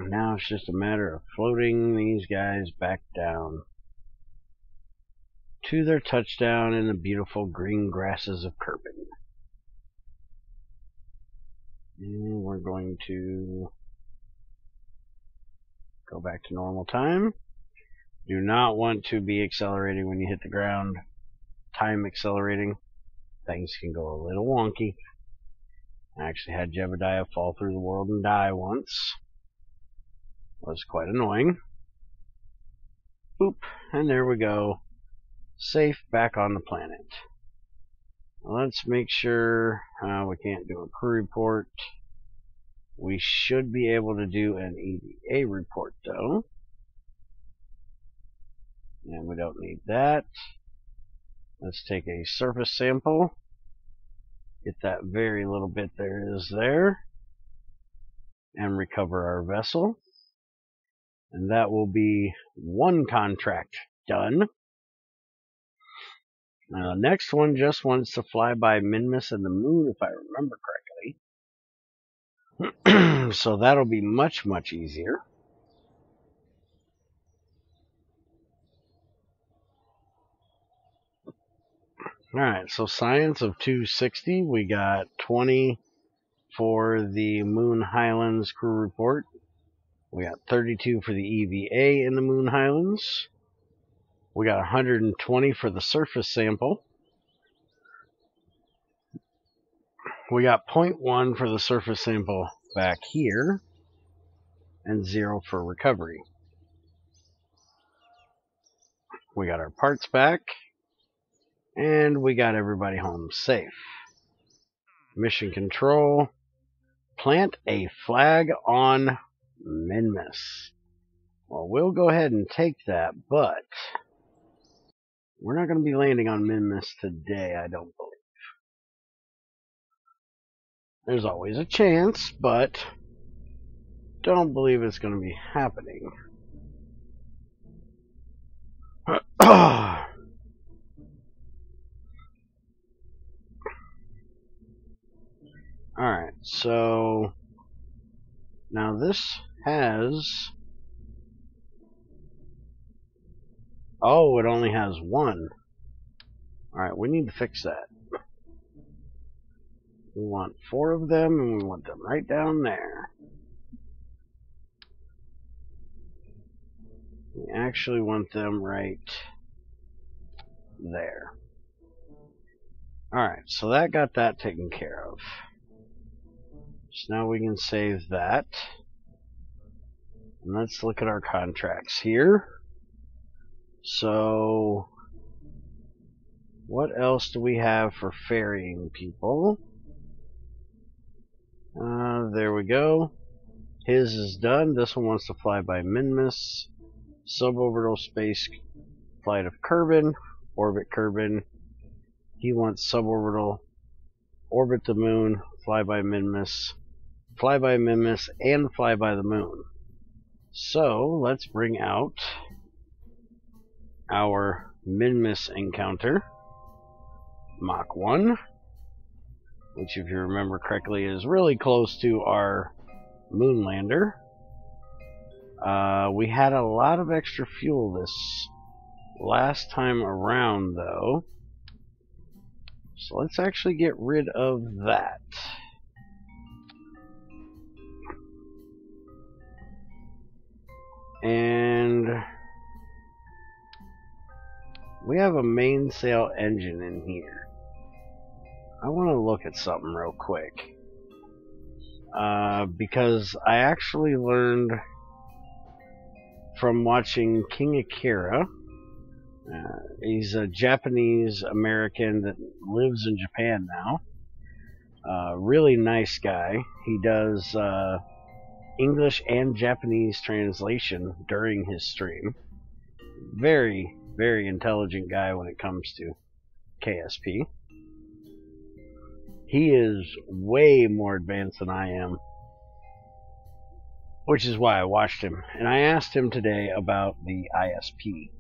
Now it's just a matter of floating these guys back down to their touchdown in the beautiful green grasses of Kerbin. And we're going to go back to normal time. Do not want to be accelerating when you hit the ground. Time accelerating. Things can go a little wonky. I actually had Jebediah fall through the world and die once. It was quite annoying. Boop, and there we go. Safe back on the planet. Let's make sure we can't do a crew report. We should be able to do an EVA report though. And we don't need that. Let's take a surface sample. Get that very little bit there is there. And recover our vessel. And that will be one contract done. Now the next one just wants to fly by Minmus and the moon, if I remember correctly. So that'll be much, much easier. Alright, so science of 260, we got 20 for the Moon Highlands crew report. We got 32 for the EVA in the Moon Highlands. We got 120 for the surface sample. We got 0.1 for the surface sample back here. And 0 for recovery. We got our parts back. And we got everybody home safe. Mission control. Plant a flag on Minmus. Well, we'll go ahead and take that, but we're not going to be landing on Minmus today, I don't believe. There's always a chance, but don't believe it's going to be happening. Alright, so now this has... Oh, it only has one. Alright, we need to fix that. We want 4 of them, and we want them right down there. We actually want them right there. Alright, so that got that taken care of. So now we can save that. And let's look at our contracts here. So, what else do we have for ferrying people? There we go. His is done. This one wants to fly by Minmus. Suborbital space flight of Kerbin. Orbit Kerbin. He wants suborbital. Orbit the moon. Fly by Minmus. Fly by Minmus and fly by the moon. So, let's bring out our Minmus encounter. Mach 1. Which, if you remember correctly, is really close to our moon lander. We had a lot of extra fuel this last time around, though. So let's actually get rid of that. And we have a mainsail engine in here. I want to look at something real quick. Because I actually learned from watching King Akira. He's a Japanese American that lives in Japan now. Really nice guy. He does English and Japanese translation during his stream. Very, very intelligent guy when it comes to KSP. He is way more advanced than I am, which is why I watched him. And I asked him today about the ISP.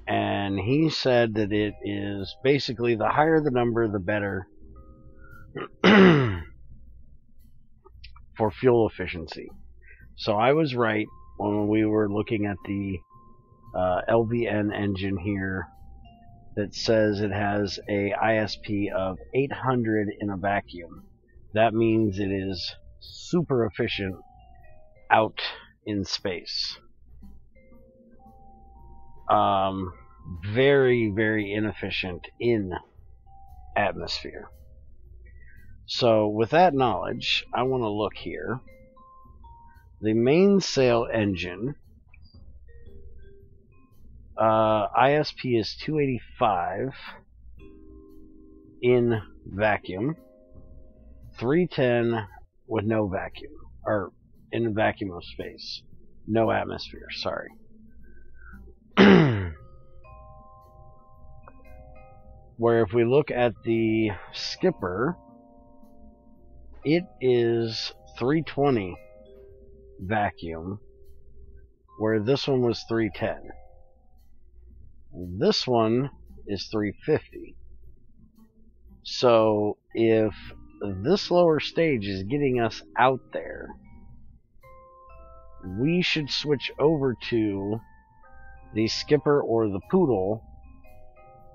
And he said that it is basically the higher the number, the better for fuel efficiency. So I was right when we were looking at the LVN engine here that says it has a ISP of 800 in a vacuum. That means it is super efficient out in space. Very, very inefficient in atmosphere. So with that knowledge, I want to look here. The mainsail engine, ISP is 285 in vacuum, 310 with no vacuum, or in a vacuum of space, no atmosphere, sorry. Where if we look at the skipper, it is 320 vacuum, where this one was 310. This one is 350. So if this lower stage is getting us out there, we should switch over to the skipper or the poodle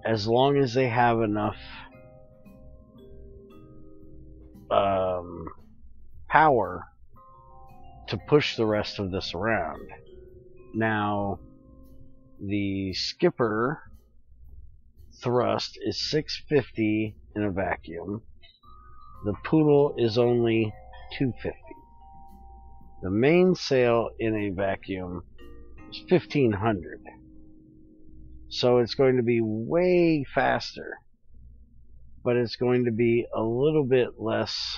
as long as they have enough power to push the rest of this around. Now, the skipper thrust is 650 in a vacuum. The poodle is only 250. The mainsail in a vacuum is 1500. So it's going to be way faster, but it's going to be a little bit less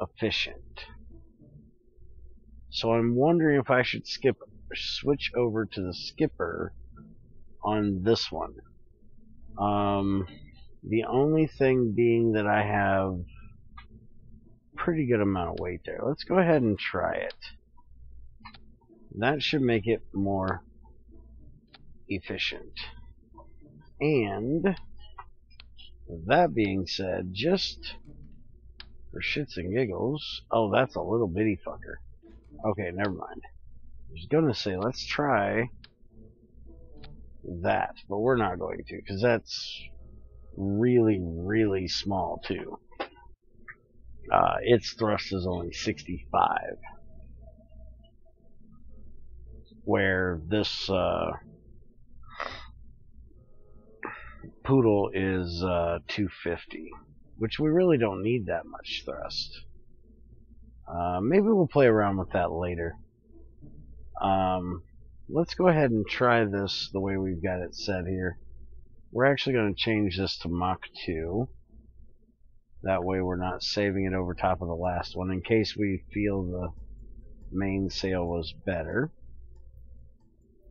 efficient. So I'm wondering if I should switch over to the skipper on this one. The only thing being that I have pretty good amount of weight there. Let's go ahead and try it. That should make it more efficient. And that being said, just for shits and giggles, oh, that's a little bitty fucker. Okay, never mind. I was gonna say let's try that, but we're not going to, because that's really, really small too. Its thrust is only 65, where this poodle is 250, which we really don't need that much thrust. Maybe we'll play around with that later. Let's go ahead and try this the way we've got it set here. We're actually going to change this to Mach 2. That way we're not saving it over top of the last one in case we feel the mainsail was better.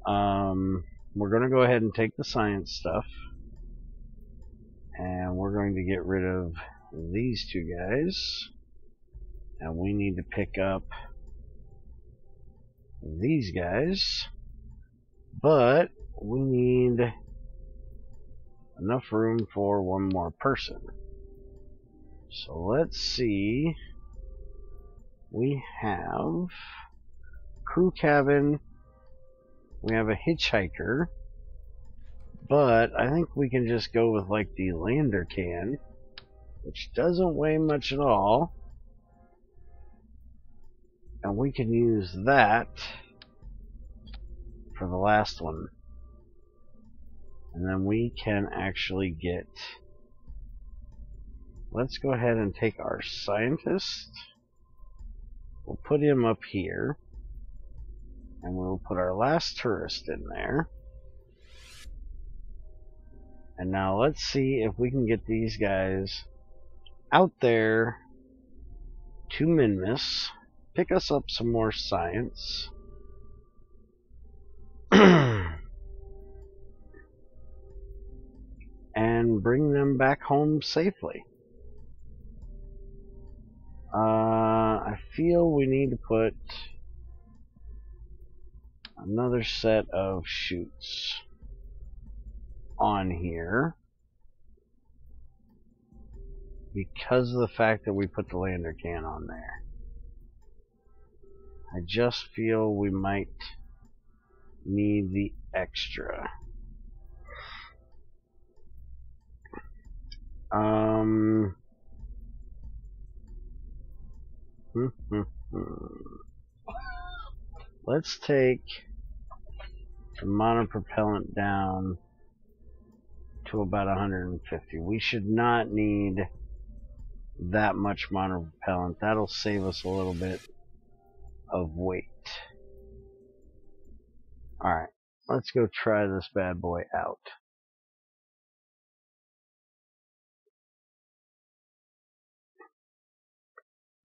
We're going to go ahead and take the science stuff, and we're going to get rid of these two guys, and we need to pick up these guys, but we need enough room for one more person. So let's see. We have crew cabin, we have a hitchhiker, but I think we can just go with like the lander can, which doesn't weigh much at all, and we can use that for the last one. And then we can actually get, let's go ahead and take our scientist, we'll put him up here, and we'll put our last tourist in there. And now let's see if we can get these guys out there to Minmus, pick us up some more science, and bring them back home safely. I feel we need to put another set of chutes on here because of the fact that we put the lander can on there. I just feel we might need the extra. Let's take the monopropellant down to about 150. We should not need that much monopropellant. That'll save us a little bit of weight. Alright, let's go try this bad boy out.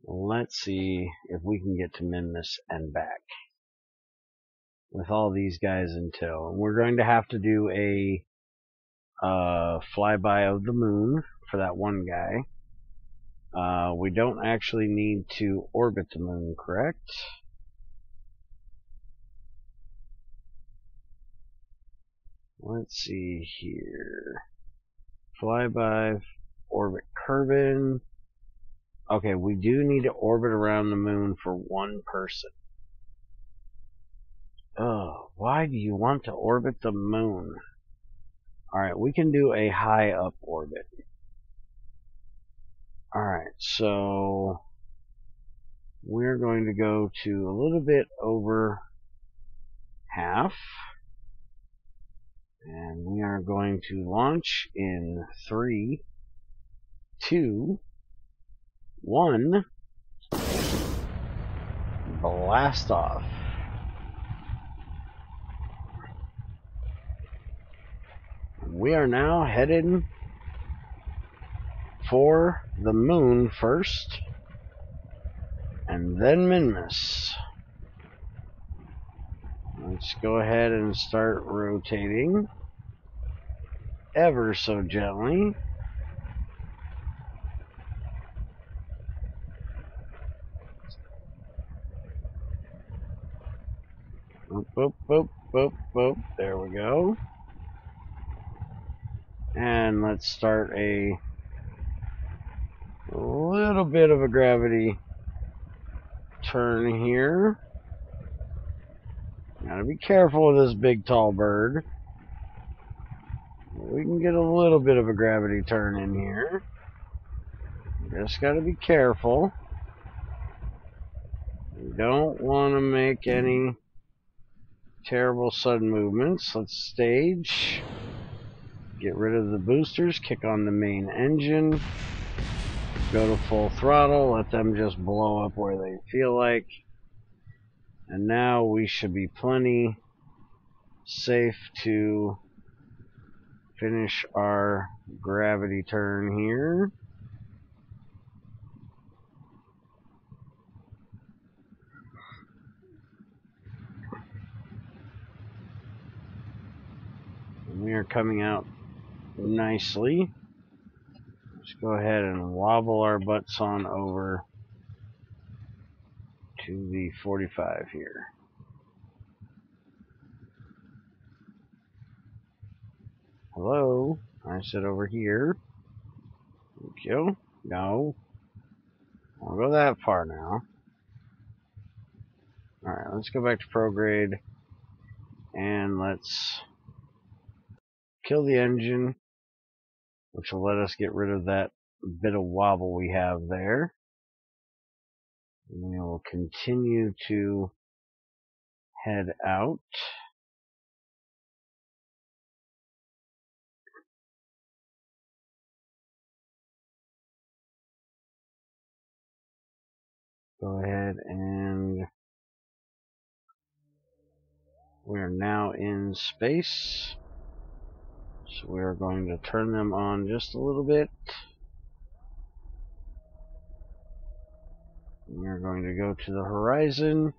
Let's see if we can get to Minmus and back with all these guys in tow. And we're going to have to do a flyby of the moon for that one guy. We don't actually need to orbit the moon, correct? Let's see here. Flyby, orbit Kerbin. Okay, we do need to orbit around the moon for one person. Oh, why do you want to orbit the moon? Alright, we can do a high up orbit. Alright, so we're going to go to a little bit over half. And we are going to launch in 3, 2, 1. Blast off. We are now headed for the moon first, and then Minmus. Let's go ahead and start rotating ever so gently. Boop, boop, boop, boop, boop. There we go. And let's start a little bit of a gravity turn here. Gotta be careful with this big tall bird. We can get a little bit of a gravity turn in here. Just gotta be careful. We don't want to make any terrible sudden movements. Let's stage. Get rid of the boosters. Kick on the main engine. Go to full throttle. Let them just blow up where they feel like. And now we should be plenty safe to finish our gravity turn here. And we are coming out nicely. Let's go ahead and wobble our butts on over to the 45 here. Hello? I said over here. Thank you. No. I won't go that far now. Alright, let's go back to prograde. And let's kill the engine, which will let us get rid of that bit of wobble we have there. And we will continue to head out. Go ahead and we are now in space. So we are going to turn them on just a little bit. We are going to go to the horizon.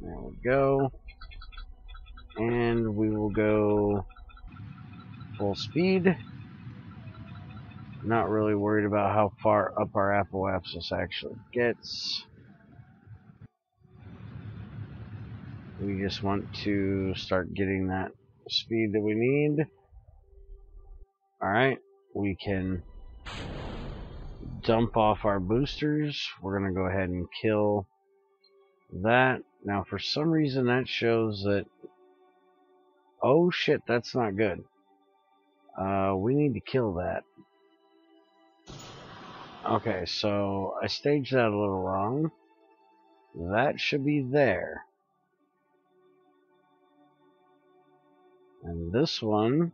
There we go. And we will go full speed. Not really worried about how far up our apoapsis actually gets. We just want to start getting that speed that we need. Alright, we can dump off our boosters. We're going to go ahead and kill that. Now, for some reason, that shows that... Oh, shit, that's not good. We need to kill that. Okay, so I staged that a little wrong. That should be there. And this one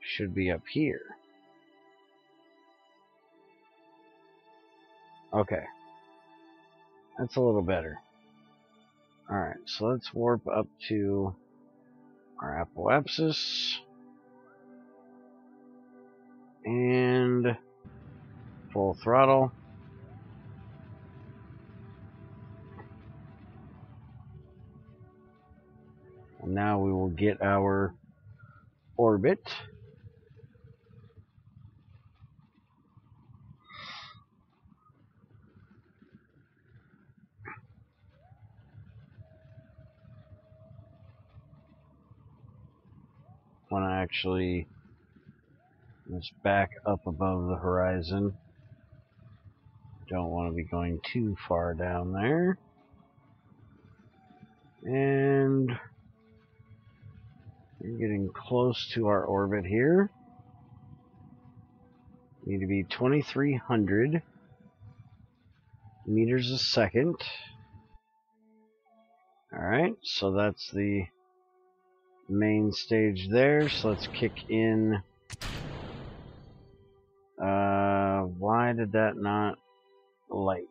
should be up here. Okay. That's a little better. Alright, so let's warp up to our apoapsis. And full throttle. And now we will get our orbit. Want to actually just back up above the horizon. Don't want to be going too far down there. And we're getting close to our orbit here. Need to be 2,300 meters a second. Alright, so that's the main stage there. So let's kick in. Why did that not light?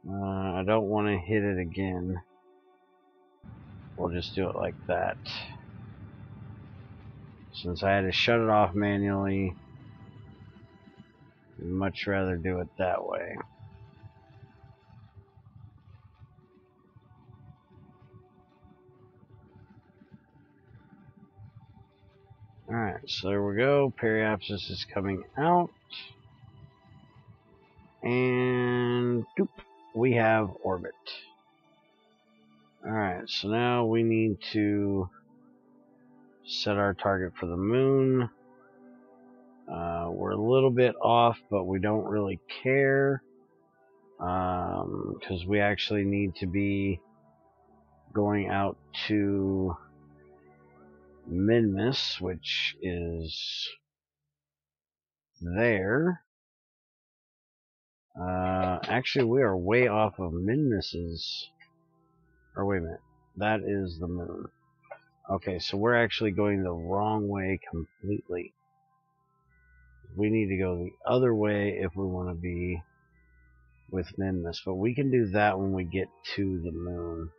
I don't want to hit it again. We'll just do it like that. Since I had to shut it off manually, I'd much rather do it that way. Alright, so there we go. Periapsis is coming out. And doop, we have orbit. Alright, so now we need to set our target for the moon. We're a little bit off, but we don't really care. Because we actually need to be going out to Minmus, which is there. Actually, we are way off of Minmus's. Or wait a minute, that is the moon. Okay, so we're actually going the wrong way completely. We need to go the other way if we want to be with Minmus, but we can do that when we get to the moon.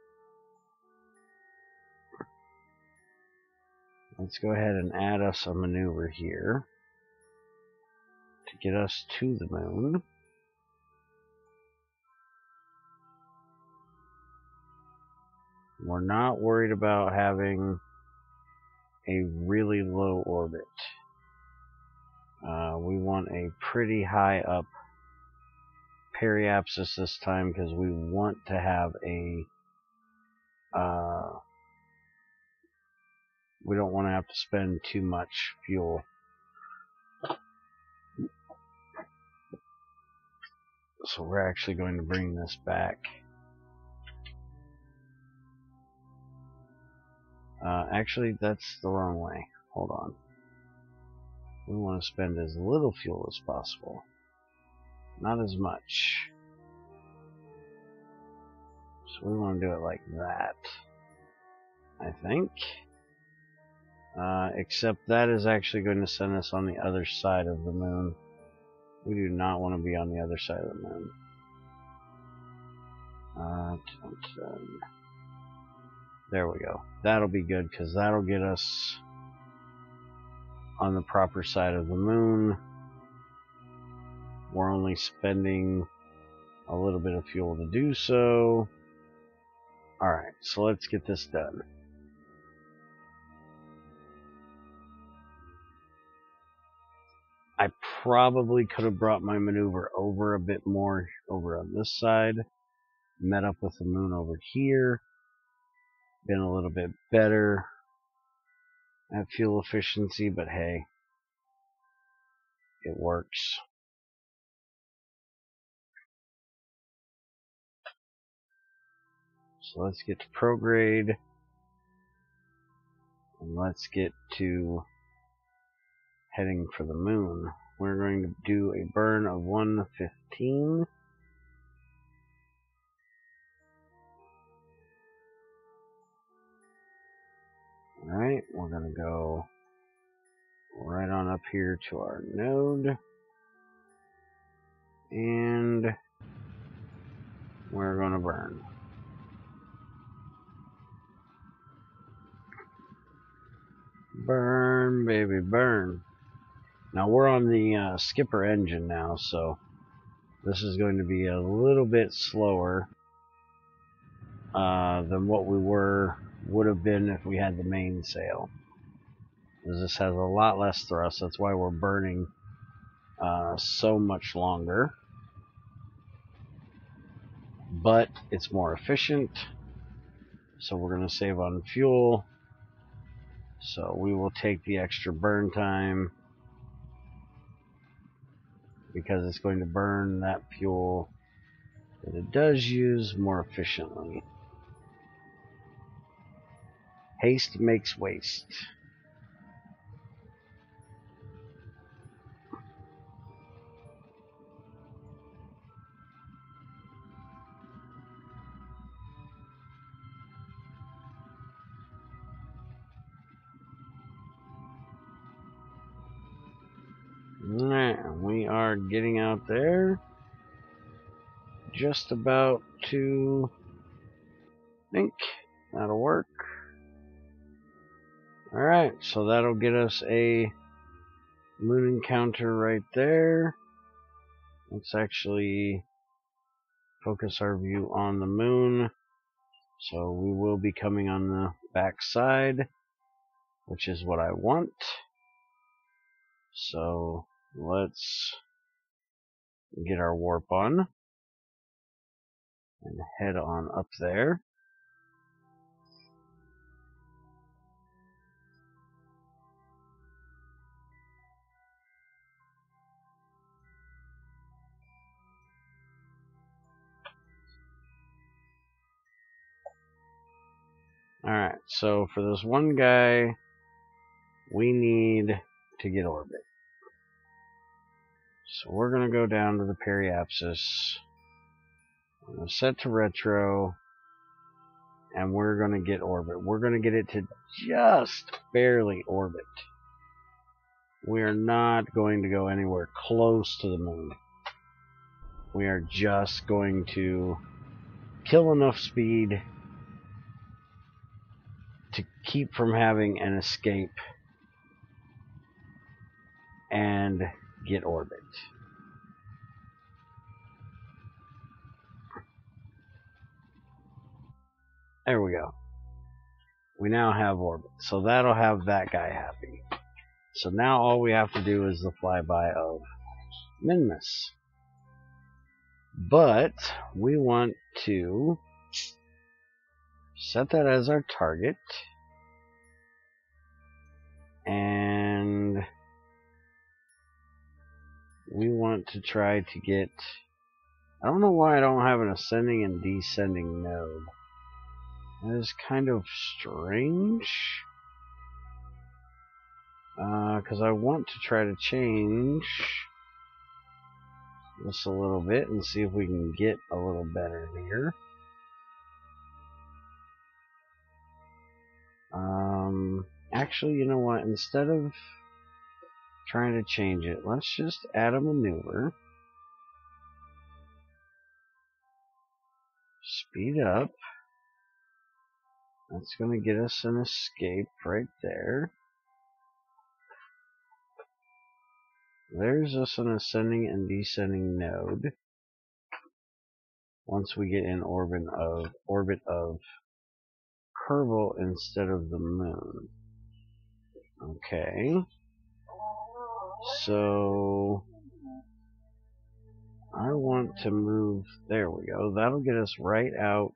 Let's go ahead and add us a maneuver here to get us to the moon. We're not worried about having a really low orbit. We want a pretty high up periapsis this time because we want to have a we don't want to have to spend too much fuel. So we're actually going to bring this back. Actually, that's the wrong way. Hold on. We want to spend as little fuel as possible. Not as much. So we want to do it like that, I think. Except that is actually going to send us on the other side of the moon. We do not want to be on the other side of the moon. There we go. That'll be good because that'll get us on the proper side of the moon. We're only spending a little bit of fuel to do so. Alright, so let's get this done. I probably could have brought my maneuver over a bit more over on this side. Met up with the moon over here. been a little bit better at fuel efficiency, but hey, it works. So let's get to prograde, and let's get to heading for the moon. We're going to do a burn of 115. Alright, we're going to go right on up here to our node, and we're going to burn. Burn, baby, burn. Now we're on the skipper engine now, so this is going to be a little bit slower than what we would have been if we had the mainsail. This has a lot less thrust. That's why we're burning so much longer. But it's more efficient, so we're going to save on fuel. So we will take the extra burn time because it's going to burn that fuel that it does use more efficiently. Haste makes waste. Alright, we are getting out there. Just about to think that'll work. Alright, so that'll get us a moon encounter right there. Let's actually focus our view on the moon. So we will be coming on the back side, which is what I want. So let's get our warp on and head on up there. Alright, so for this one guy, we need to get orbit. So we're going to go down to the periapsis. I'm going to set to retro, and we're going to get orbit. We're going to get it to just barely orbit. We are not going to go anywhere close to the moon. We are just going to kill enough speed to keep from having an escape and get orbit. There we go. We now have orbit. So that'll have that guy happy. So now all we have to do is the flyby of Minmus. But we want to set that as our target. And we want to try to get... I don't know why I don't have an ascending and descending node. That is kind of strange. Because I want to try to change this a little bit and see if we can get a little better here. Actually, you know what? Instead of trying to change it, let's just add a maneuver. Speed up. That's going to get us an escape right there. There's us an ascending and descending node. Once we get in orbit of Kerbal instead of the moon. Okay. So I want to move. There we go. That'll get us right out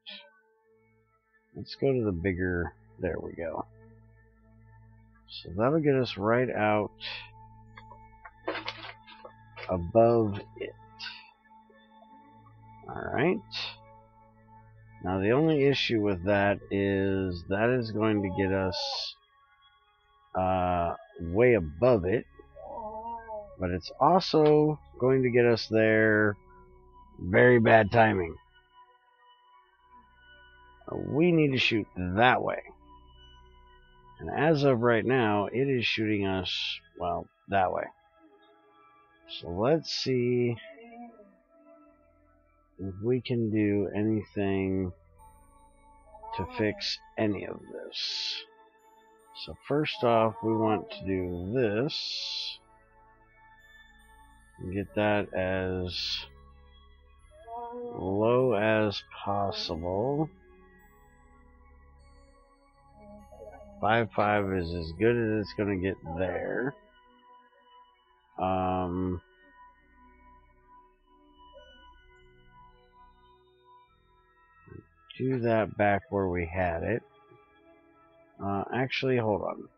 Let's go to the bigger, there we go. So that'll get us right out above it. Alright. Now the only issue with that is going to get us way above it, but it's also going to get us there very bad timing. We need to shoot that way. And as of right now, it is shooting us, well, that way. So let's see if we can do anything to fix any of this. So first off, we want to do this. Get that as low as possible. 5.5 is as good as it's going to get there. Do that back where we had it. Actually, hold on.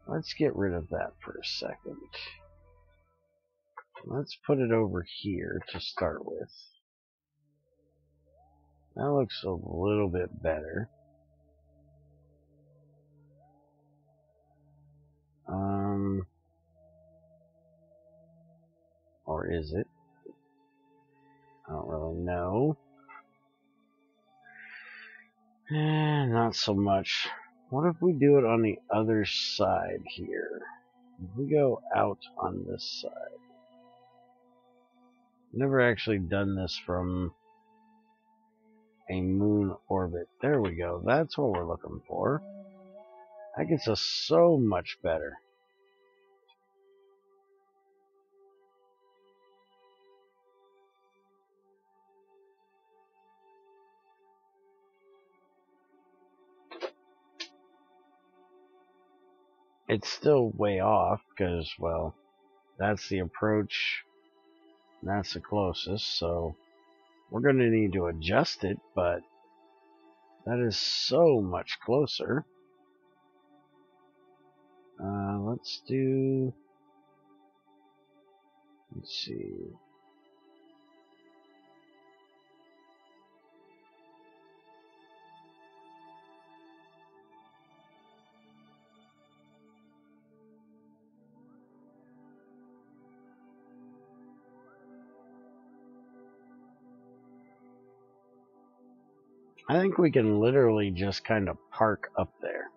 Let's get rid of that for a second. Let's put it over here to start with. That looks a little bit better. Or is it? I don't really know. Not so much. What if we do it on the other side here? If we go out on this side. Never actually done this from a moon orbit. There we go. That's what we're looking for. That gets us so much better. It's still way off because, well, that's the approach. That's the closest, so we're going to need to adjust it, but that is so much closer. Let's see. I think we can literally just kind of park up there.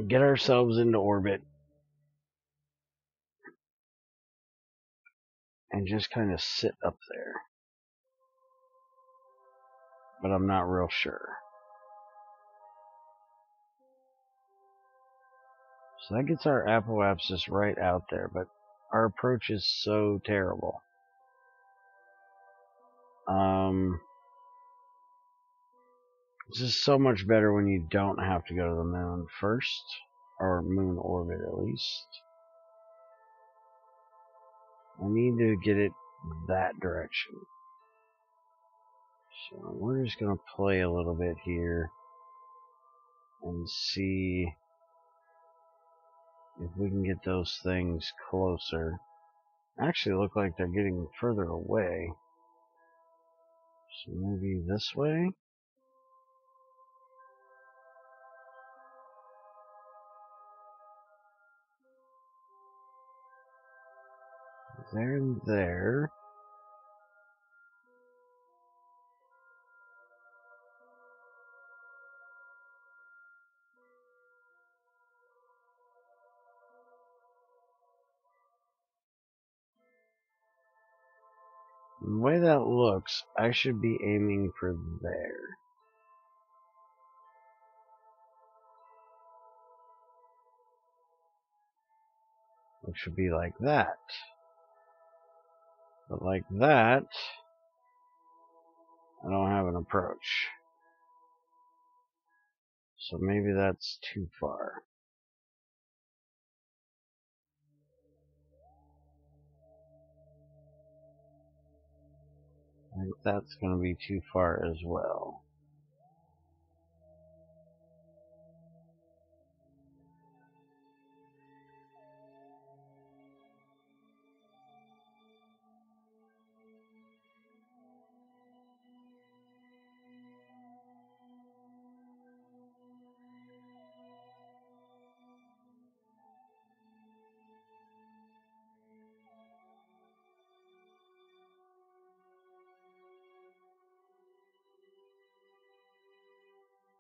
Get ourselves into orbit. And just kind of sit up there. But I'm not real sure. So that gets our apoapsis right out there, but our approach is so terrible. This is so much better when you don't have to go to the moon first, or moon orbit at least. I need to get it that direction. So we're just going to play a little bit here and see if we can get those things closer. Actually look like they're getting further away. So maybe this way? There and there. The way that looks, I should be aiming for there. It should be like that. But like that, I don't have an approach. So maybe that's too far. think that's going to be too far as well.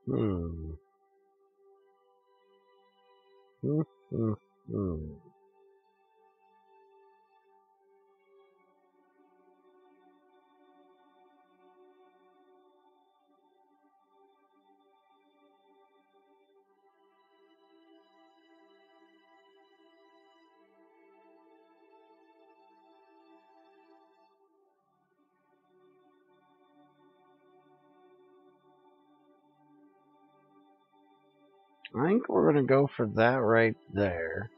Hmm. I think we're going to go for that right there,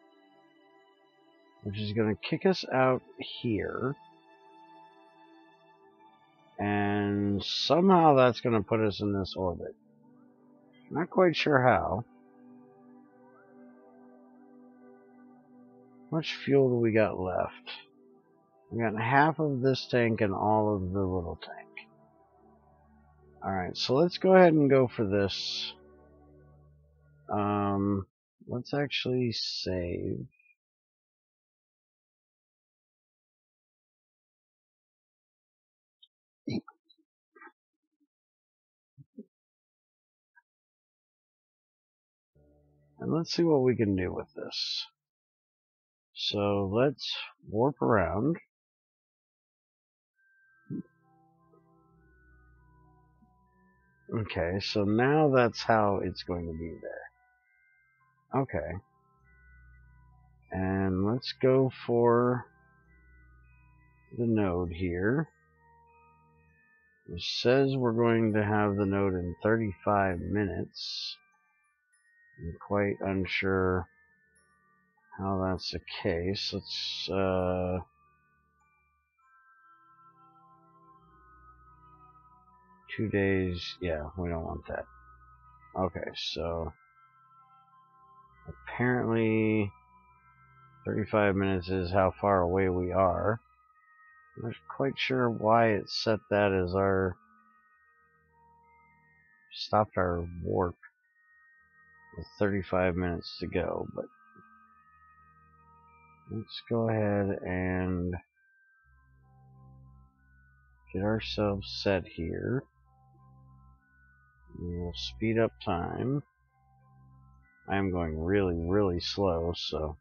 which is going to kick us out here. And somehow that's going to put us in this orbit. Not quite sure how. How much fuel do we got left? We got half of this tank and all of the little tank. Alright, so let's go ahead and go for this. Let's actually save. And let's see what we can do with this. So let's warp around. Okay, so now that's how it's going to be there. Okay. And let's go for the node here. It says we're going to have the node in 35 minutes. I'm quite unsure how that's the case. Let's 2 days. Yeah, we don't want that. Okay, so apparently 35 minutes is how far away we are. I'm not quite sure why it set that as our stopped our warp with 35 minutes to go, but let's go ahead and get ourselves set here. We'll speed up time. I'm going really, really slow, so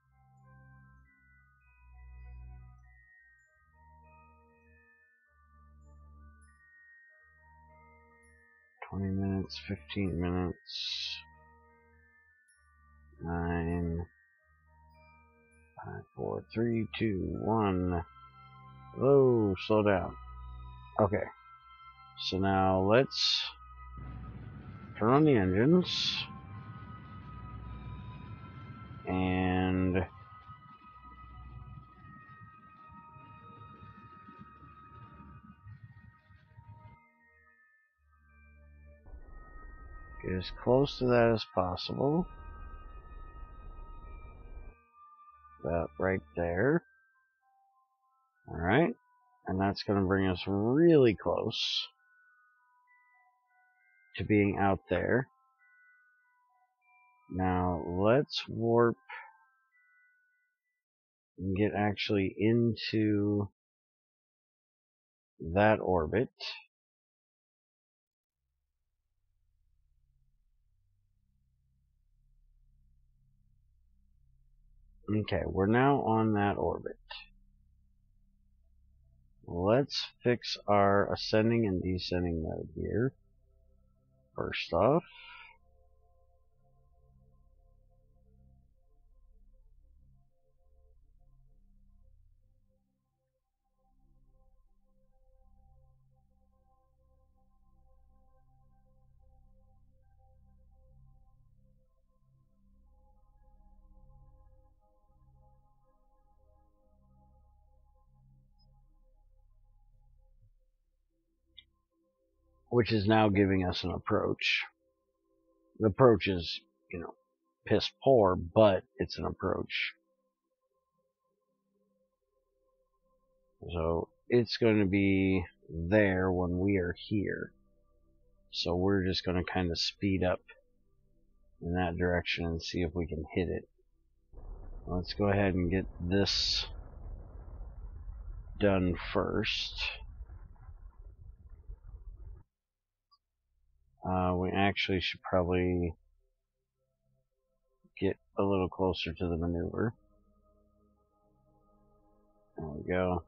20 minutes, 15 minutes, 9, 5, 4, 3, 2, 1. Whoa, slow down. Okay, so now let's turn on the engines and get as close to that as possible. About right there. Alright, and that's going to bring us really close to being out there. Now let's warp and get actually into that orbit. Okay, we're now on that orbit. Let's fix our ascending and descending mode here. First off, which is now giving us an approach. The approach is, you know, piss poor, but it's an approach. So it's going to be there when we are here. So we're just going to kind of speed up in that direction and see if we can hit it. Let's go ahead and get this done first. We actually should probably get a little closer to the maneuver. There we go.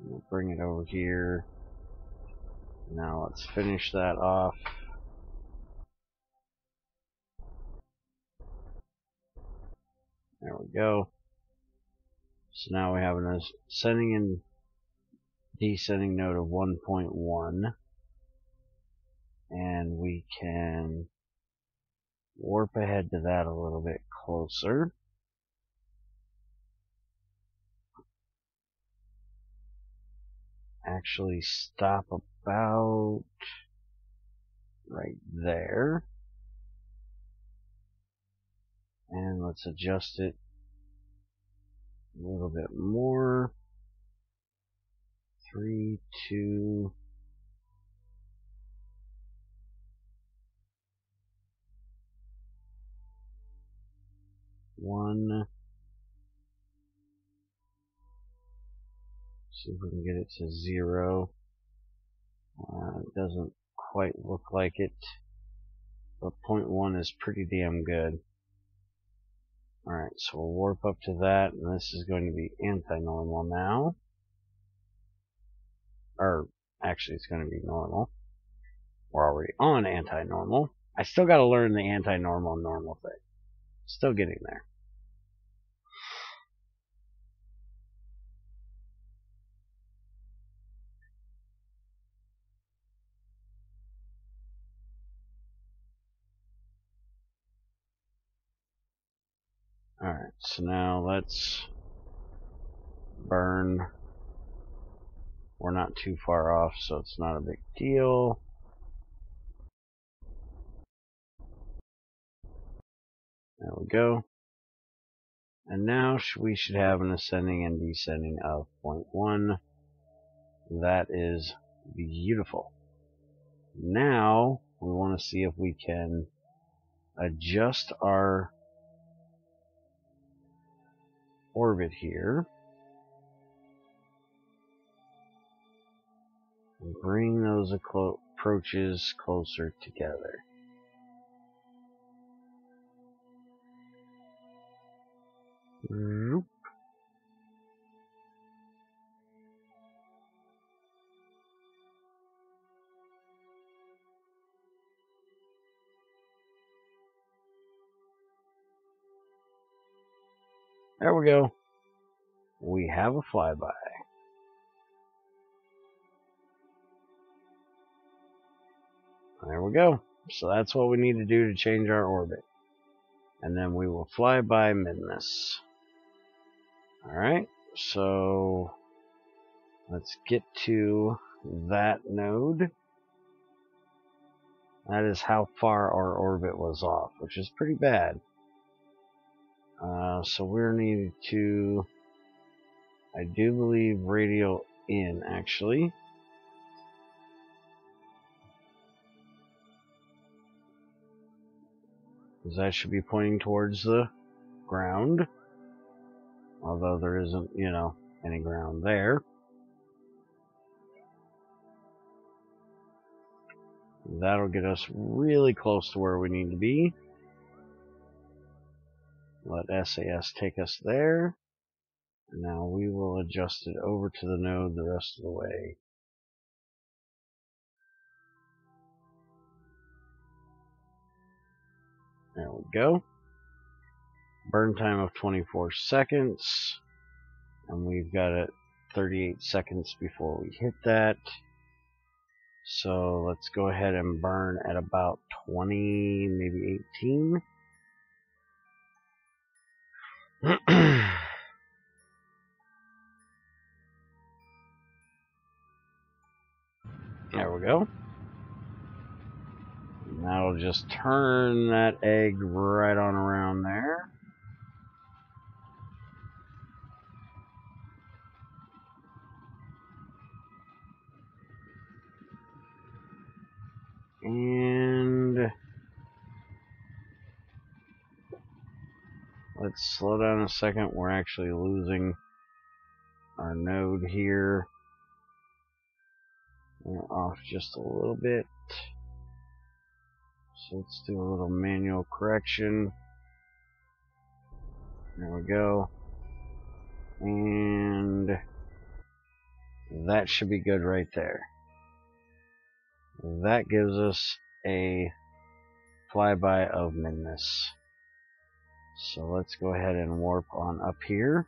We'll bring it over here. Now let's finish that off. There we go. So now we have an ascending and descending node of 1.1. And we can warp ahead to that a little bit closer. Actually stop about right there. And let's adjust it a little bit more. 3, 2, 1. See if we can get it to 0. It doesn't quite look like it, but 0.1 is pretty damn good. Alright, so we'll warp up to that, and this is going to be anti-normal now. Or, actually, it's going to be normal. We're already on anti-normal. I still got to learn the anti-normal and normal thing. Still getting there. Alright, so now let's burn. We're not too far off, so it's not a big deal. There we go. And now we should have an ascending and descending of 0.1. That is beautiful. Now we want to see if we can adjust our orbit here and bring those approaches closer together. There we go. We have a flyby. There we go. So that's what we need to do to change our orbit. And then we will fly by Midness. Alright, so let's get to that node. That is how far our orbit was off, which is pretty bad. So we're needed to, I do believe, radial in, actually. Because that should be pointing towards the ground. Although there isn't, you know, any ground there. That'll get us really close to where we need to be. Let SAS take us there. And now we will adjust it over to the node the rest of the way. There we go. Burn time of 24 seconds. And we've got it 38 seconds before we hit that. So let's go ahead and burn at about 20, maybe 18. we go. And that'll just turn that egg right on around there. And let's slow down a second. We're actually losing our node here. We're off just a little bit. So let's do a little manual correction. There we go. And that should be good right there. That gives us a flyby of midness. So let's go ahead and warp on up here.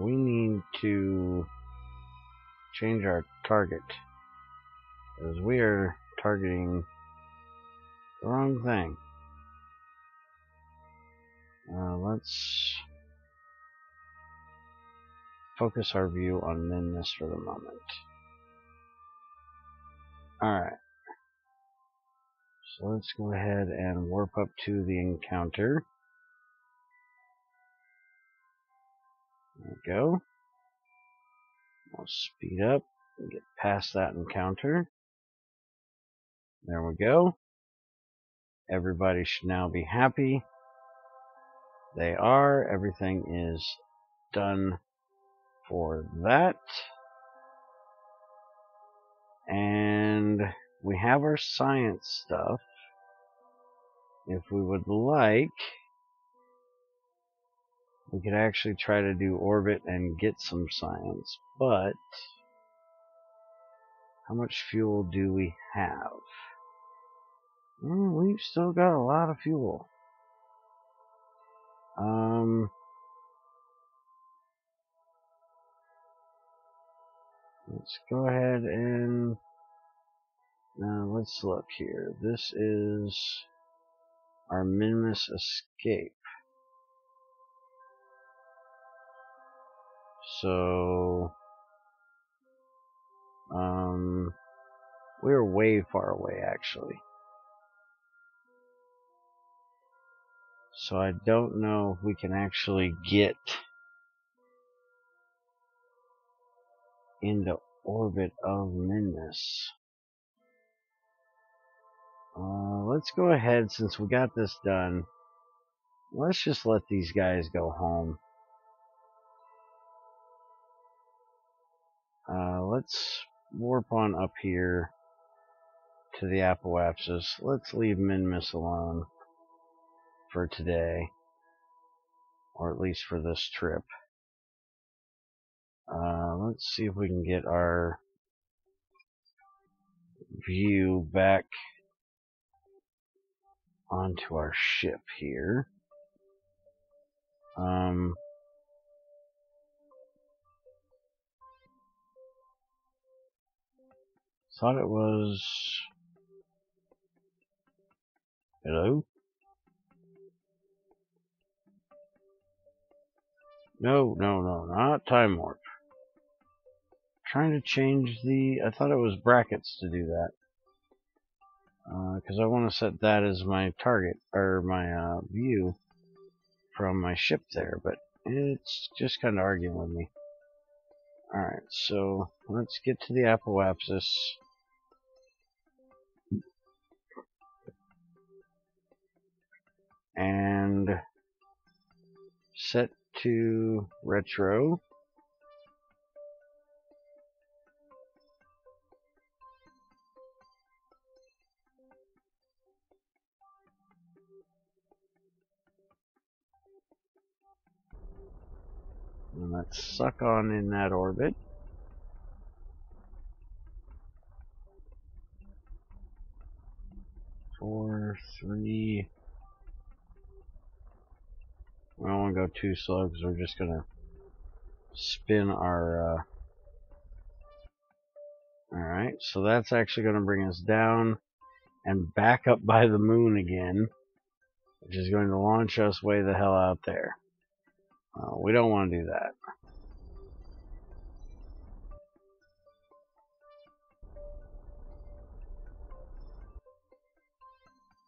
We need to change our target, because we are targeting the wrong thing. Let's focus our view on midness for the moment. Alright. So let's go ahead and warp up to the encounter. There we go. We'll speed up and get past that encounter. There we go. Everybody should now be happy. They are. Everything is done for that. And we have our science stuff. If we would like, we could actually try to do orbit and get some science, but how much fuel do we have? We've still got a lot of fuel. Let's go ahead and let's look here. This is our Minmus escape. So we're way far away actually. So I don't know if we can actually get into orbit of Minmus. Let's go ahead, since we got this done. Let's just let these guys go home. Let's warp on up here to the Apoapsis. Let's leave Minmus alone for today, or at least for this trip. Let's see if we can get our view back onto our ship here. Thought it was... Hello? No, not time warp. Trying to change the... I thought it was brackets to do that. Because I want to set that as my target, or my view from my ship there, but it's just kind of arguing with me. Alright, so let's get to the Apoapsis. And set to retro. And let's suck on in that orbit. Four, three. I don't want to go too slow because we're just going to spin our... Alright, so that's actually going to bring us down. and back up by the moon again, which is going to launch us way the hell out there. We don't want to do that.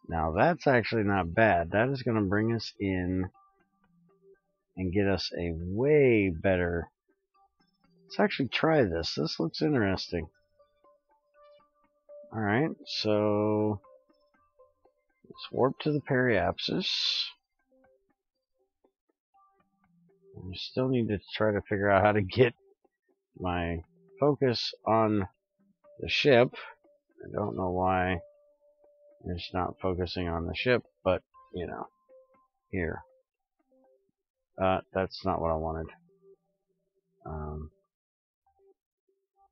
Now that's actually not bad. That is going to bring us in and get us a way better. Let's actually try this. This looks interesting. Alright, so let's warp to the periapsis. I still need to try to figure out how to get my focus on the ship. I don't know why it's not focusing on the ship, but, you know, here. That's not what I wanted.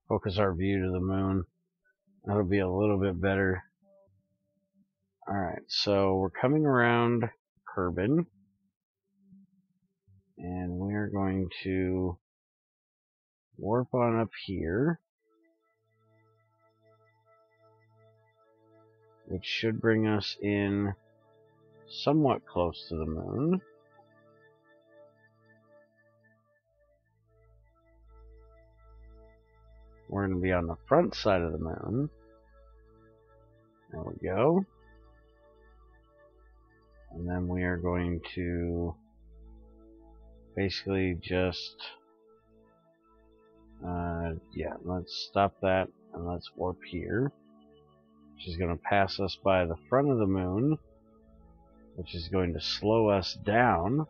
Focus our view to the moon. That'll be a little bit better. Alright, so we're coming around Kerbin. And we're going to warp on up here, which should bring us in somewhat close to the moon. We're going to be on the front side of the moon. There we go. And then we are going to basically just, yeah, let's stop that and let's warp here, which is going to pass us by the front of the moon, which is going to slow us down,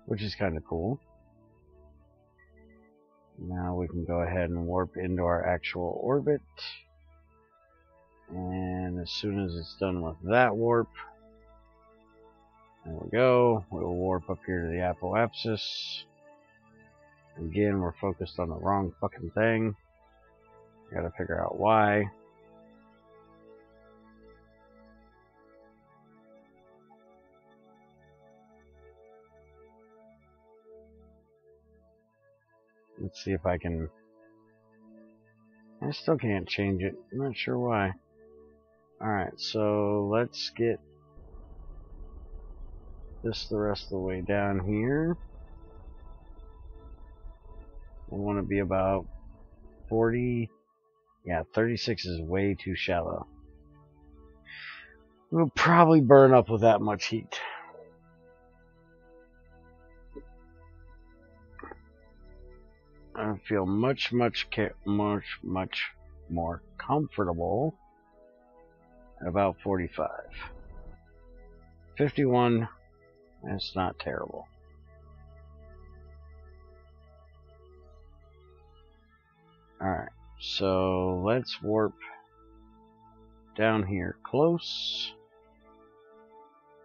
which is kind of cool. Now we can go ahead and warp into our actual orbit, and as soon as it's done with that warp, there we go, we'll warp up here to the apoapsis. Again, we're focused on the wrong fucking thing. Gotta figure out why. Let's see if I can... I still can't change it. I'm not sure why. Alright, so let's get this the rest of the way down here. We want to be about 40. Yeah, 36 is way too shallow. We'll probably burn up with that much heat. I feel much more comfortable at about 45. 51, that's not terrible. Alright, so let's warp down here close.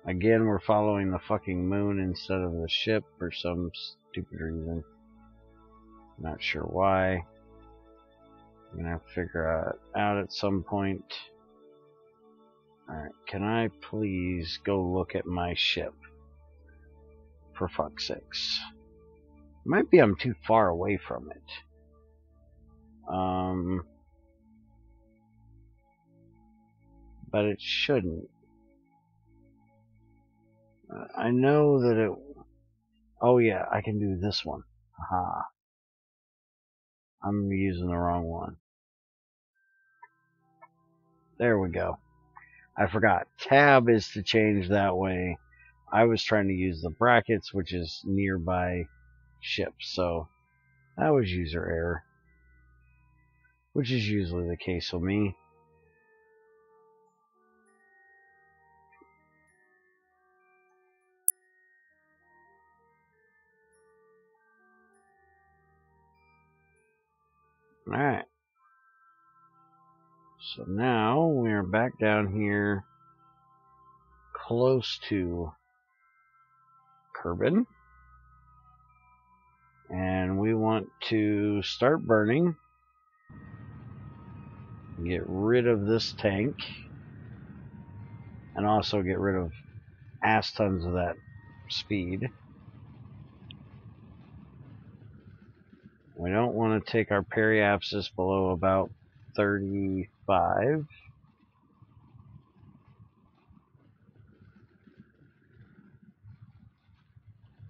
Again, we're following the fucking moon instead of the ship for some stupid reason. Not sure why. I'm gonna have to figure it out at some point. Alright, can I please go look at my ship? For fuck's sakes. Might be I'm too far away from it. But it shouldn't. I know that it... Oh yeah, I can do this one. Aha. I'm using the wrong one. There we go. I forgot. Tab is to change that way. I was trying to use the brackets, which is nearby ships, so that was user error. Which is usually the case with me. Alright. So now we're back down here close to Kerbin. And we want to start burning. Get rid of this tank. And also get rid of ass tons of that speed. We don't want to take our periapsis below about 35.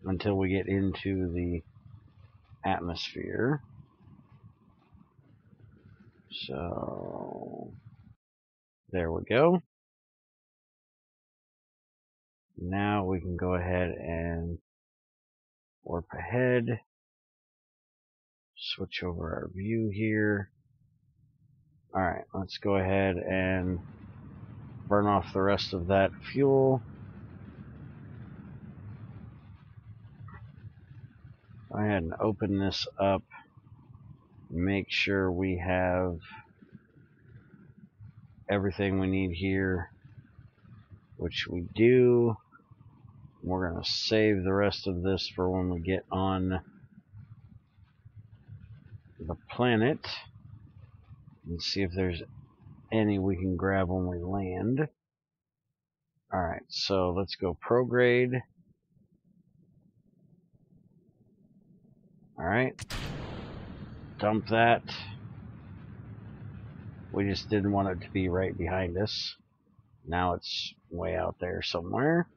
until we get into the atmosphere. So there we go. Now we can go ahead and warp ahead. Switch over our view here. Alright, let's go ahead and burn off the rest of that fuel. Go ahead and open this up. Make sure we have everything we need here, which we do. We're going to save the rest of this for when we get on the planet and see if there's any we can grab when we land. Alright, so let's go prograde. Alright, dump that. We just didn't want it to be right behind us. Now it's way out there somewhere.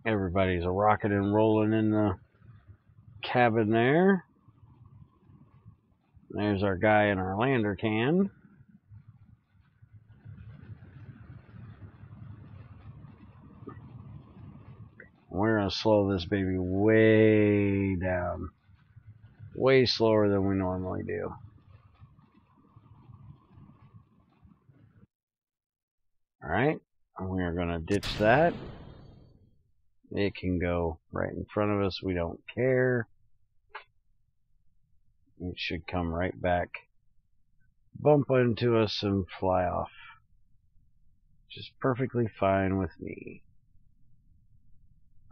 Everybody's a rocking and rolling in the cabin there. There's our guy in our lander can. We're going to slow this baby way down. Way slower than we normally do. Alright, we are going to ditch that. It can go right in front of us. We don't care. It should come right back, bump into us, and fly off. Which is perfectly fine with me.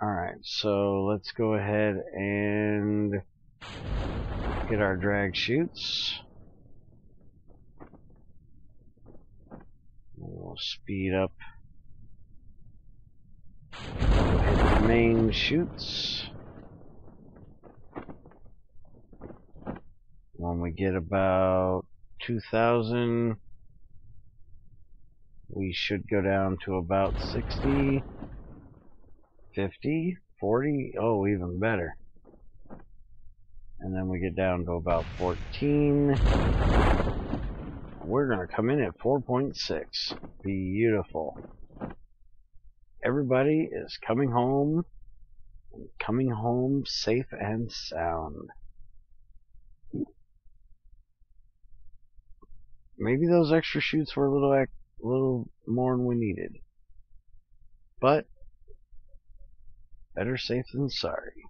Alright, so let's go ahead and get our drag chutes. We'll speed up. Hit the main chutes. When we get about 2,000, we should go down to about 60, 50, 40, oh, even better. And then we get down to about 14. We're going to come in at 4.6. Beautiful. Everybody is coming home, and coming home safe and sound. Maybe those extra chutes were a little more than we needed. But better safe than sorry.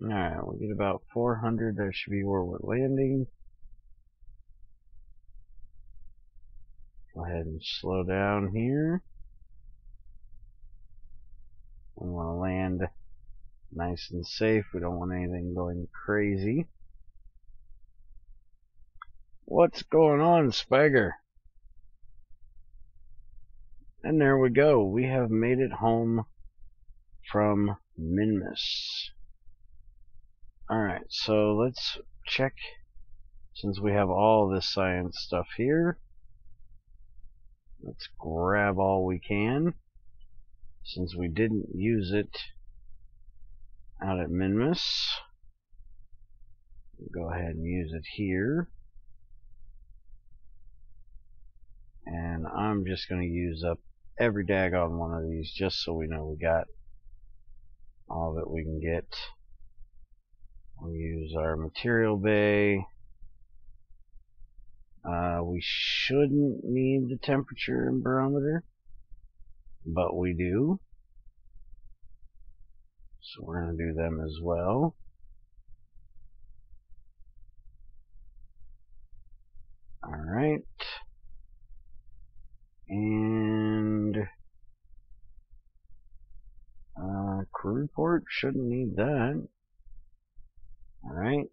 Alright, we get about 400. That should be where we're landing. Go ahead and slow down here. We want to land nice and safe. We don't want anything going crazy. What's going on, Spiger? And there we go. We have made it home from Minmus. Alright, so let's check, since we have all this science stuff here. Let's grab all we can, since we didn't use it out at Minmus. We'll go ahead and use it here. And I'm just going to use up every daggone one of these, just so we know we got all that we can get. We'll use our material bay. We shouldn't need the temperature and barometer, but we do. So we're going to do them as well. Alright. And crew report, shouldn't need that. Alright.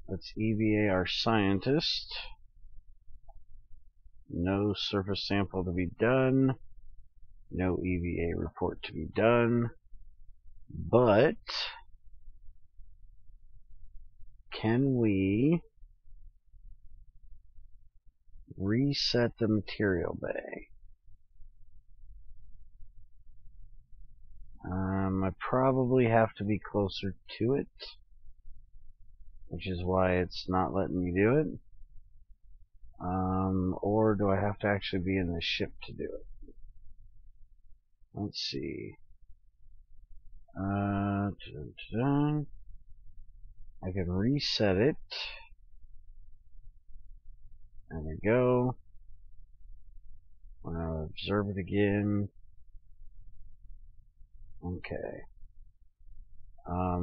Let's EVA our scientist. No surface sample to be done. No EVA report to be done. But can we reset the material bay? I probably have to be closer to it, which is why it's not letting me do it. Or do I have to actually be in the ship to do it? Let's see. I can reset it. There we go. Observe it again. Okay. I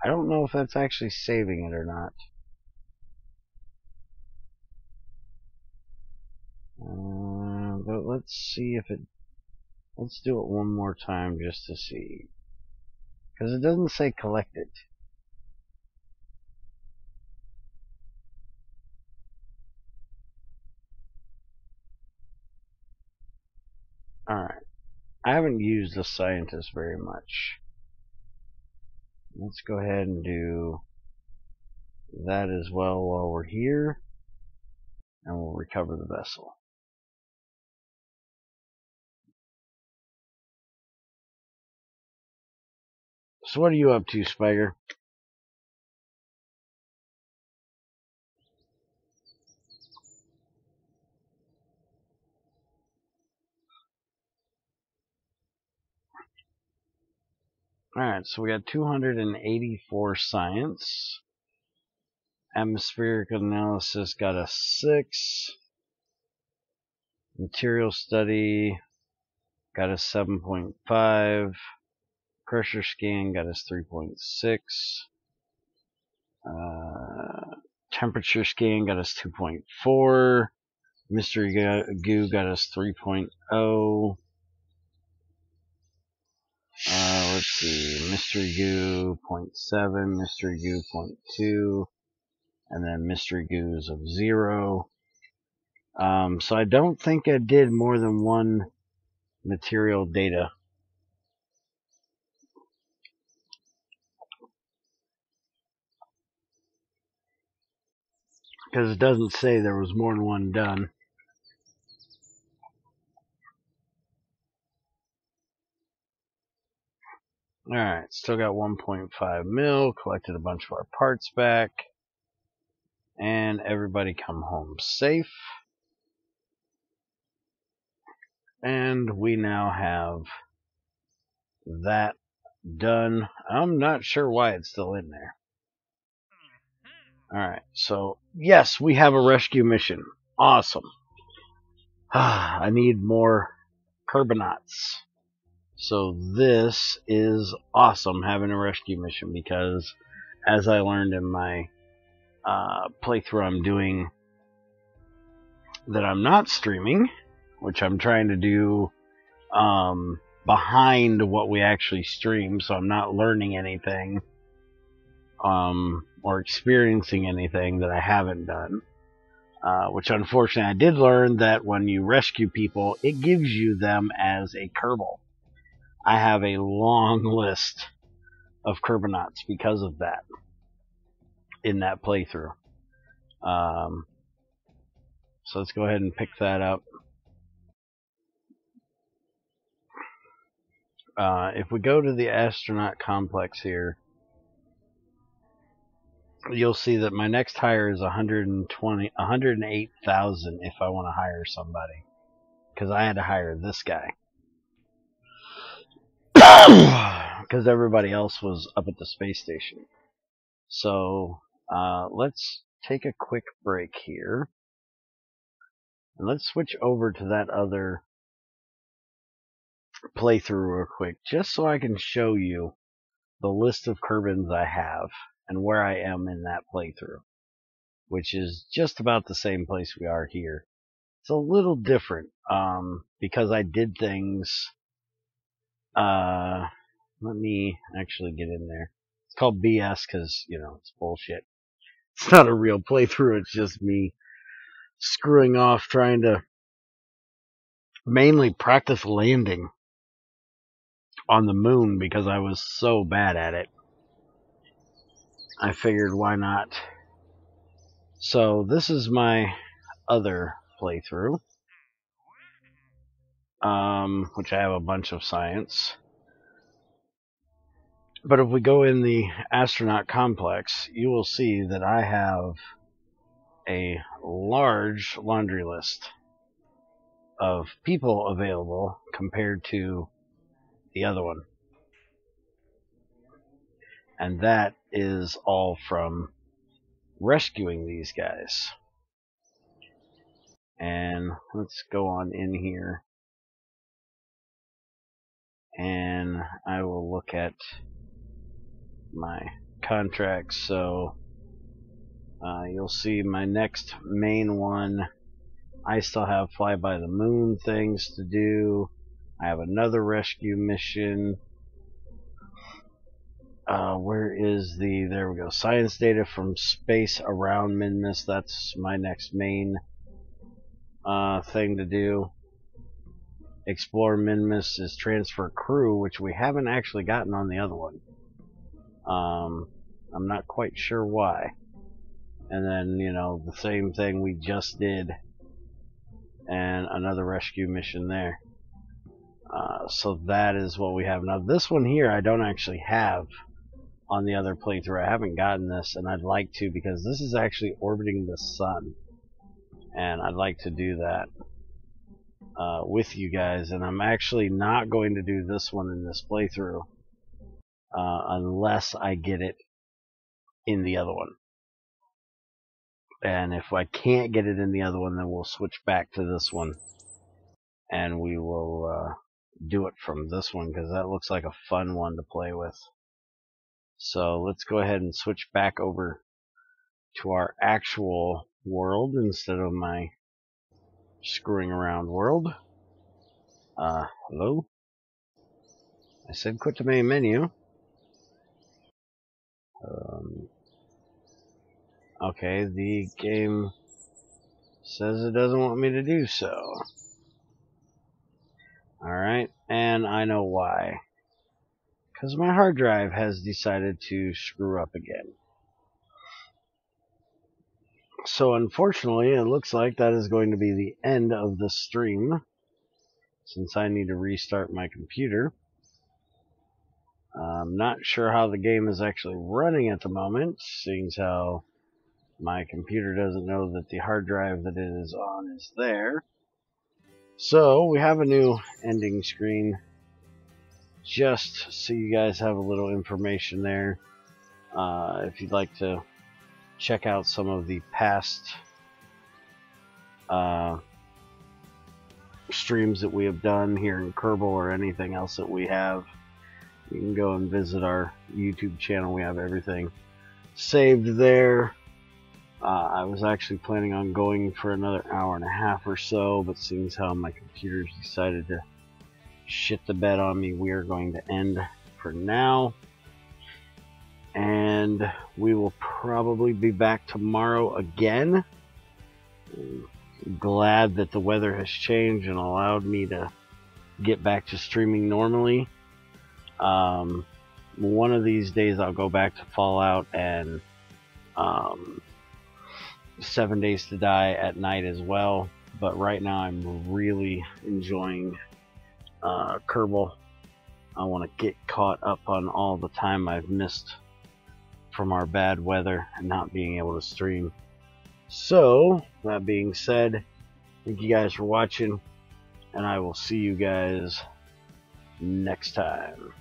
don't know if that's actually saving it or not. But let's see if it... Let's do it one more time just to see. Because it doesn't say collect it. Alright. I haven't used the scientist very much. Let's go ahead and do that as well while we're here. And we'll recover the vessel. So what are you up to, Spiker? Alright, so we got 284 science. Atmospheric analysis got us 6. Material study got us 7.5. Pressure scan got us 3.6. Temperature scan got us 2.4. Mystery goo got us 3.0. Let's see. Mystery goo 0.7. Mystery goo 0.2. And then mystery goos of 0. So I don't think I did more than one material data. Because it doesn't say there was more than one done. Alright, still got 1.5 mil, collected a bunch of our parts back, and everybody come home safe. And we now have that done. I'm not sure why it's still in there. Alright, so yes, we have a rescue mission. Awesome. I need more Kerbinauts. So this is awesome, having a rescue mission, because as I learned in my playthrough I'm doing that I'm not streaming, which I'm trying to do behind what we actually stream, so I'm not learning anything or experiencing anything that I haven't done. Which unfortunately I did learn that when you rescue people, it gives you them as a Kerbal. I have a long list of Kerbinauts because of that in that playthrough. So let's go ahead and pick that up. If we go to the astronaut complex here, you'll see that my next hire is 108,000 if I want to hire somebody, because I had to hire this guy because everybody else was up at the space station. So let's take a quick break here, and let's switch over to that other playthrough real quick, just so I can show you the list of Kerbins I have and where I am in that playthrough. which is just about the same place we are here. It's a little different, because I did things, let me actually get in there. It's called BS because, it's bullshit. It's not a real playthrough, it's just me screwing off trying to mainly practice landing on the moon because I was so bad at it. I figured why not. So this is my other playthrough, which I have a bunch of science. But if we go in the astronaut complex, you will see that I have a large laundry list of people available compared to the other one. And that is all from rescuing these guys. And let's go on in here. And I will look at my contracts. So you'll see my next main one. I still have fly by the moon things to do. I have another rescue mission. Where is there we go, science data from space around Minmus. That's my next main thing to do. Explore Minmus is transfer crew, which we haven't actually gotten on the other one. I'm not quite sure why. And then, the same thing we just did, and another rescue mission there. So that is what we have. Now this one here I don't actually have on the other playthrough. I haven't gotten this, and I'd like to, because this is actually orbiting the sun, and I'd like to do that with you guys. And I'm actually not going to do this one in this playthrough unless I get it in the other one. And if I can't get it in the other one, then we'll switch back to this one, and we will do it from this one, because that looks like a fun one to play with. So let's go ahead and switch back over to our actual world instead of my screwing around world. Hello? I said quit the main menu. Okay, the game says it doesn't want me to do so. Alright, and I know why. Because my hard drive has decided to screw up again. So unfortunately, it looks like that is going to be the end of the stream, since I need to restart my computer. I'm not sure how the game is actually running at the moment, seeing as how my computer doesn't know that the hard drive that it is on is there. So we have a new ending screen, just so you guys have a little information there. If you'd like to check out some of the past streams that we have done here in Kerbal, or anything else that we have, you can go and visit our YouTube channel. We have everything saved there. I was actually planning on going for another hour and a half or so, but seeing as how my computer's decided to shit the bed on me, we are going to end for now. And we will probably be back tomorrow again. I'm glad that the weather has changed and allowed me to get back to streaming normally. One of these days I'll go back to Fallout and 7 Days to Die at night as well. But right now I'm really enjoying Kerbal. I want to get caught up on all the time I've missed from our bad weather and not being able to stream. So, that being said, thank you guys for watching, and I will see you guys next time.